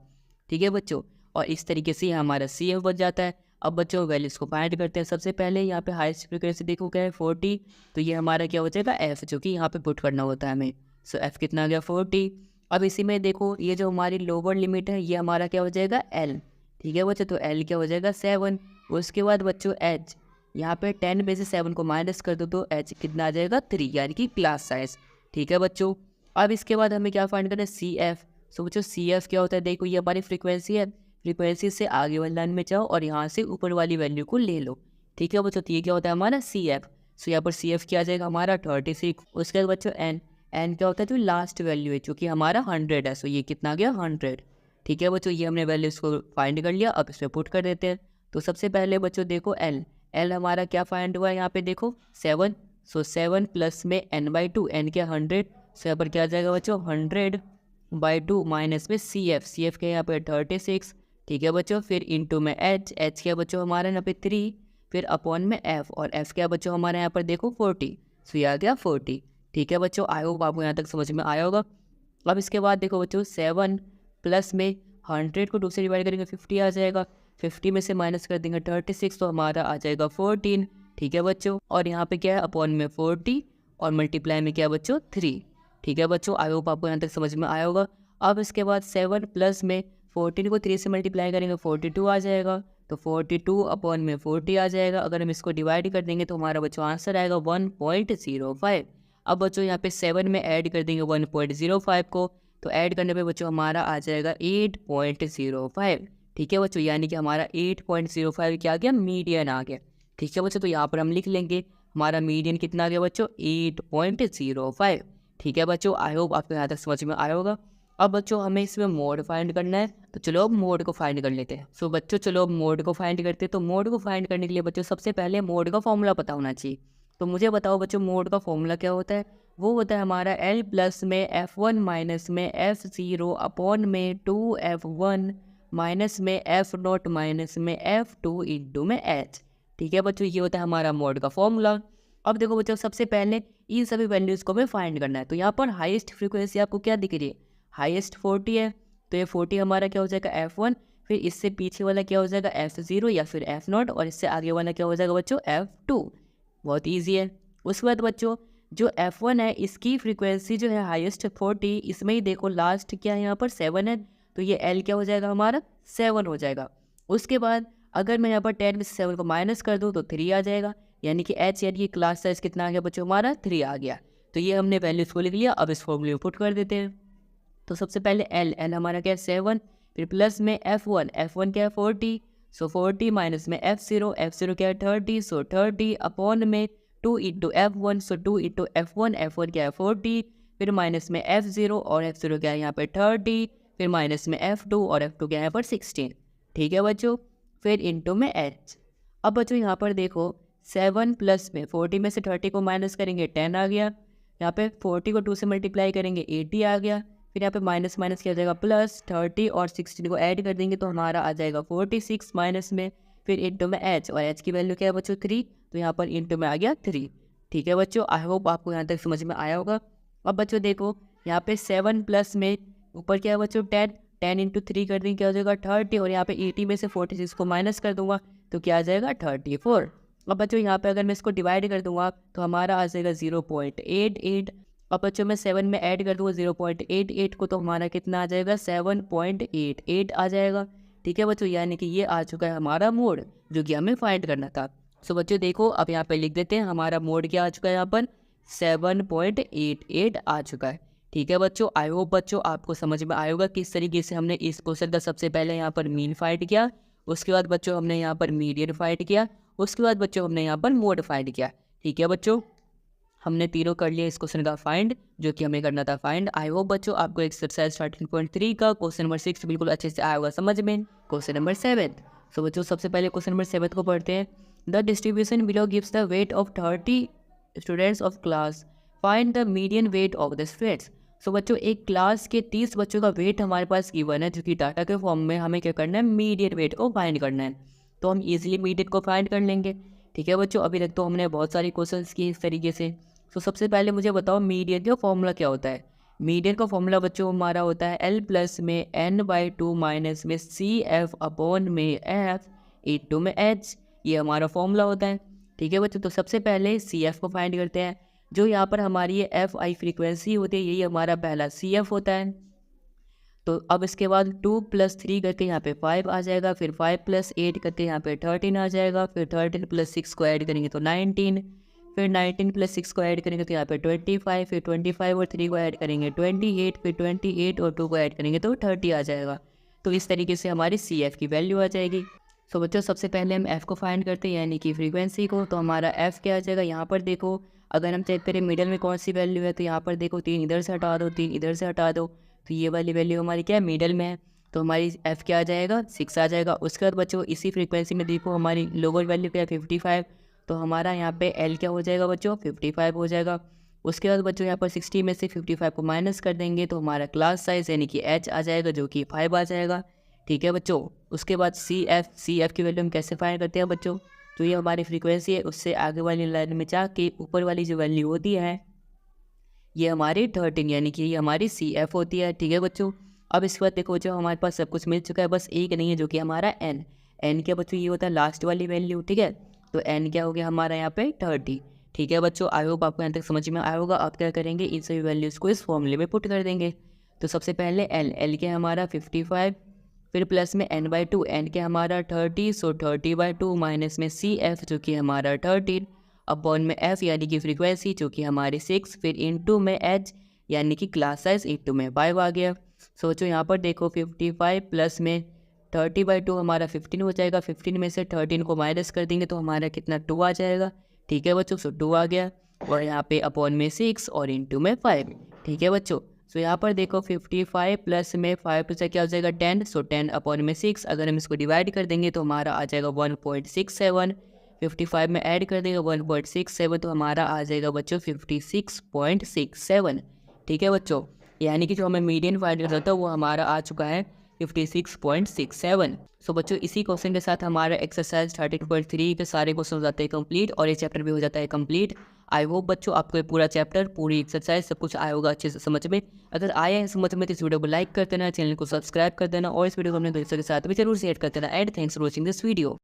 ठीक है बच्चों। और इस तरीके से हमारा सी एफ बच जाता है। अब बच्चों वैल्यूज़ को फाइंड करते हैं। सबसे पहले यहाँ पे हाईएस्ट फ्रीक्वेंसी देखो क्या है 40, तो ये हमारा क्या हो जाएगा एफ, जो कि यहाँ पे पुट करना होता है हमें। सो एफ कितना आ गया 40। अब इसी में देखो ये जो हमारी लोअर लिमिट है ये हमारा क्या हो जाएगा एल, ठीक है बच्चों। तो एल क्या हो जाएगा 7। उसके बाद बच्चों एच, यहाँ पे 10 में से 7 को माइनस कर दो तो एच कितना आ जाएगा 3, यानी कि क्लास साइज, ठीक है बच्चों। अब इसके बाद हमें क्या फाइंड करना है सी एफ। सो बच्चों सी एफ क्या होता है, देखो ये हमारी फ्रीक्वेंसी है, फ्रीक्वेंसी से आगे वाली लाइन में जाओ और यहाँ से ऊपर वाली वैल्यू को ले लो, ठीक है बच्चों। तो ये क्या होता है हमारा सी एफ। सो यहाँ पर सी एफ क्या आ जाएगा हमारा 36। उसके बाद बच्चों एन, एन क्या होता है जो लास्ट वैल्यू है जो कि हमारा 100 है। सो ये कितना आ गया 100, ठीक है बच्चों। ये हमने वैल्यूज़ को फाइंड कर लिया। अब इसमें पुट कर देते हैं। तो सबसे पहले बच्चों देखो एल, एल हमारा क्या फाइंड हुआ है यहाँ पे देखो 7। सो 7 प्लस में n/2, एन क्या 100। सो यहाँ पर क्या आ जाएगा बच्चों 100/2 माइनस में सी एफ, सी एफ के यहाँ पे 36, ठीक है बच्चों। फिर इंटू में एच, एच क्या बच्चों हमारा यहाँ पे 3, फिर अपॉन में एफ, और एफ क्या बच्चों हमारे यहाँ पर देखो 40। सो ये आ गया 40, ठीक है बच्चों। आई होप आपको यहाँ तक समझ में आया होगा। अब इसके बाद देखो बच्चों 7 प्लस में 100 को 2 से डिवाइड करेंगे 50 आ जाएगा। 50 में से माइनस कर देंगे 36 तो हमारा आ जाएगा 14, ठीक है बच्चों। और यहाँ पे क्या है अपॉन में 40 और मल्टीप्लाई में क्या है बच्चों 3, ठीक है बच्चों। आई होप आपको यहाँ तक समझ में आया होगा। अब इसके बाद 7 प्लस में 14 को 3 से मल्टीप्लाई करेंगे 42 आ जाएगा। तो 42 अपॉन में 40 आ जाएगा। अगर हम इसको डिवाइड कर देंगे तो हमारा बच्चों आंसर आएगा 1.05। अब बच्चों यहाँ पे 7 में ऐड कर देंगे 1.05 को, तो ऐड करने पे बच्चों हमारा आ जाएगा 8.05, ठीक है बच्चों। यानी कि हमारा 8.05 क्या आ गया मीडियन आ गया, ठीक है बच्चों। तो यहाँ पर हम लिख लेंगे हमारा मीडियन कितना आ गया बच्चों 8.05, ठीक है बच्चों। आई होप आपको यहाँ तक समझ में आया होगा। अब बच्चों हमें इसमें मोड फाइंड करना है, तो चलो अब मोड को फाइंड कर लेते हैं। सो बच्चों चलो अब मोड को फाइंड करते हैं। तो मोड को फाइंड करने के लिए बच्चों सबसे पहले मोड का फॉर्मूला पता होना चाहिए। तो मुझे बताओ बच्चों मोड का फॉर्मूला क्या होता है। वो होता है हमारा एल प्लस में F1 माइनस में F0 अपॉन में 2F1 माइनस में F0 माइनस में F2 इंटू में H। ठीक है बच्चों, ये होता है हमारा मोड का फॉर्मूला। अब देखो बच्चों सबसे पहले इन सभी वैल्यूज़ को हमें फाइंड करना है। तो यहाँ पर हाईएस्ट फ्रीक्वेंसी आपको क्या दिख रही है, हाईएस्ट 40 है। तो ये 40 हमारा क्या हो जाएगा F1, फिर इससे पीछे वाला क्या हो जाएगा F0 या फिर F0, और इससे आगे वाला क्या हो जाएगा बच्चों F2। बहुत ईजी है। उसके बाद बच्चों जो F1 है इसकी फ्रीक्वेंसी जो है हाईएस्ट 40, इसमें ही देखो लास्ट क्या है यहाँ पर 7 है, तो ये L क्या हो जाएगा हमारा 7 हो जाएगा। उसके बाद अगर मैं यहाँ पर 10 में से 7 को माइनस कर दूँ तो 3 आ जाएगा, यानी कि H यानी कि क्लास साइज कितना आ गया बच्चों हमारा 3 आ गया। तो ये हमने वैल्यूज को लिख लिया। अब इस फॉर्मूले में पुट कर देते हैं। तो सबसे पहले L हमारा क्या है 7, फिर प्लस में F1 क्या है 40, सो 40 माइनस में F0 क्या है 30, सो 30 अपॉन में 2 इंटू F1, सो 2 इंटू F1 क्या है 40, फिर माइनस में F0 और F0 क्या है यहाँ पे 30, फिर माइनस में F2 और F2 क्या है यहाँ पर 16। ठीक है बच्चों, फिर इंटू में H। अब बच्चों यहाँ पर देखो 7 प्लस में 40 में से 30 को माइनस करेंगे 10 आ गया, यहाँ पे 40 को 2 से मल्टीप्लाई करेंगे 80 आ गया, फिर यहाँ पे माइनस माइनस क्या हो जाएगा प्लस, 30 और 16 को ऐड कर देंगे तो हमारा आ जाएगा 46 माइनस में, फिर इंटू में H, और H की वैल्यू क्या है बच्चों 3, तो यहाँ पर इंटू में आ गया 3। ठीक है बच्चों, आई होप आपको यहाँ तक समझ में आया होगा। अब बच्चों देखो यहाँ पे 7 प्लस में ऊपर क्या है बच्चों 10 इंटू 3 कर देंगे क्या हो जाएगा 30, और यहाँ पे 80 में से 46 को माइनस कर दूंगा तो क्या आ जाएगा 34। अब बच्चों यहाँ पे अगर मैं इसको डिवाइड कर दूंगा तो हमारा आ जाएगा 0.88। अब बच्चों मैं 7 में ऐड कर दूँगा 0.88 को, तो हमारा कितना आ जाएगा 7.88 आ जाएगा। ठीक है बच्चों, यानी कि ये आ चुका है हमारा मोड जो कि हमें फाइंड करना था। सो बच्चों देखो अब यहाँ पे लिख देते हैं हमारा मोड क्या आ चुका है, यहाँ पर 7.88 आ चुका है। ठीक है बच्चों, आई होप बच्चों आपको समझ में आएगा किस तरीके से हमने इस क्वेश्चन का सबसे पहले यहाँ पर मीन फाइंड किया, उसके बाद बच्चों हमने यहाँ पर मीडियन फाइंड किया, उसके बाद बच्चों हमने यहाँ पर मोड फाइंड किया। ठीक है बच्चों, हमने तीनों कर लिया इस क्वेश्चन का फाइंड जो कि हमें करना था फाइंड। आई होप बच्चों आपको एक्सरसाइज 13.3 का क्वेश्चन नंबर 6 बिल्कुल अच्छे से आया होगा समझ में। Question number 7। सो बच्चों सबसे पहले क्वेश्चन नंबर 7 को पढ़ते हैं। The distribution below gives the weight of 30 students of class, find the median weight of the students. So बच्चों एक क्लास के 30 बच्चों का वेट हमारे पास गिवन है जो कि डाटा के फॉर्म में हमें क्या करना है, मीडियन वेट को फाइंड करना है। तो हम इजीली मीडियन को फाइंड कर लेंगे। ठीक है बच्चों, अभी तक तो हमने बहुत सारी क्वेश्चंस किए इस तरीके से। तो सबसे पहले मुझे बताओ मीडियन का फॉर्मूला क्या होता है। मीडियन का फॉर्मूला बच्चों हमारा होता है L प्लस में n/2 माइनस में CF अपॉन में F इंटू में H। ये हमारा फॉर्मूला होता है। ठीक है बच्चों, तो सबसे पहले CF को फाइंड करते हैं। जो यहाँ पर हमारी ये FI फ्रीक्वेंसी होती है यही हमारा पहला CF होता है। तो अब इसके बाद 2 + 3 करके यहाँ पे 5 आ जाएगा, फिर 5 + 8 करके यहाँ पे 13 आ जाएगा, फिर 13 + 6 को ऐड करेंगे तो 19, फिर 19 + 6 को ऐड करेंगे तो यहाँ पे 25, फिर 25 और 3 को ऐड करेंगे 28, फिर 28 और 2 को ऐड करेंगे तो 30 आ जाएगा। तो इस तरीके से हमारी CF की वैल्यू आ जाएगी। सो बच्चों सबसे पहले हम F को फाइंड करते हैं यानी कि फ्रीक्वेंसी को। तो हमारा F क्या आ जाएगा, यहाँ पर देखो अगर हम चेक करें मिडल में कौन सी वैल्यू है तो यहाँ पर देखो 3 इधर से हटा दो, 3 इधर से हटा दो, तो ये वाली वैल्यू हमारी क्या है मिडल में है, तो हमारी F क्या आ जाएगा 6 आ जाएगा। उसके बाद बच्चों इसी फ्रीक्वेंसी में देखो हमारी लोअर वैल्यू क्या है 55, तो हमारा यहाँ पे L क्या हो जाएगा बच्चों 55 हो जाएगा। उसके बाद बच्चों यहाँ पर 60 में से 55 को माइनस कर देंगे तो हमारा क्लास साइज यानी कि H आ जाएगा जो कि 5 आ जाएगा। ठीक है बच्चों, उसके बाद CF की वैल्यू हम कैसे फाइंड करते हैं बच्चों, तो ये हमारी फ्रीक्वेंसी है उससे आगे वाली लाइन में जाके ऊपर वाली जो वैल्यू होती है ये हमारी 13 यानी कि ये हमारी CF होती है। ठीक है बच्चों, अब इसके बाद देखो जो हमारे पास सब कुछ मिल चुका है, बस एक नहीं है जो कि हमारा N क्या बच्चों ये होता है लास्ट वाली वैल्यू। ठीक है, तो N क्या हो गया हमारा यहाँ पे 30। ठीक है बच्चों, आई होप आपको यहाँ तक समझ में आया होगा। आप क्या करेंगे इन सभी वैल्यूज़ को इस फॉर्मूले में पुट कर देंगे। तो सबसे पहले L क्या हमारा 55, फिर प्लस में n/2, n के हमारा 30, सो 30/2 माइनस में CF जो कि हमारा 13 अपॉन में F यानी कि फ्रीक्वेंसी जो कि हमारी 6, फिर इंटू में H यानी कि क्लास साइज इंटू में 5 आ गया। सोचो यहाँ पर देखो 55 प्लस में 30/2 हमारा 15 हो जाएगा, 15 में से 13 को माइनस कर देंगे तो हमारा कितना 2 आ जाएगा। ठीक है बच्चों, सो 2 आ गया, और यहाँ पे अपॉन में 6 और इंटू में 5। ठीक है बच्चों, सो यहाँ पर देखो 55 प्लस में 5 से क्या हो जाएगा 10, सो 10 अपॉन में 6। अगर हम इसको डिवाइड कर देंगे तो हमारा आ जाएगा 1.67। 55 में ऐड कर देगा 1.67 तो हमारा आ जाएगा बच्चों 56.67। ठीक है बच्चों, यानी कि जो हमें मीडियन फाइंड करना था वो हमारा आ चुका है 56.67। सो बच्चों इसी क्वेश्चन के साथ हमारा एक्सरसाइज 13.3 के सारे क्वेश्चन हो जाते हैं कंप्लीट और ये चैप्टर भी हो जाता है कंप्लीट। आई होप बच्चों आपको ये पूरा चैप्टर, पूरी एक्सरसाइज सब कुछ आया होगा अच्छे से समझ में। अगर आया है समझ में तो इस वीडियो को लाइक कर देना, चैनल को सब्सक्राइब कर देना और इस वीडियो को अपने दोस्तों के साथ भी जरूर शेयर कर देना। And thanks for watching this video.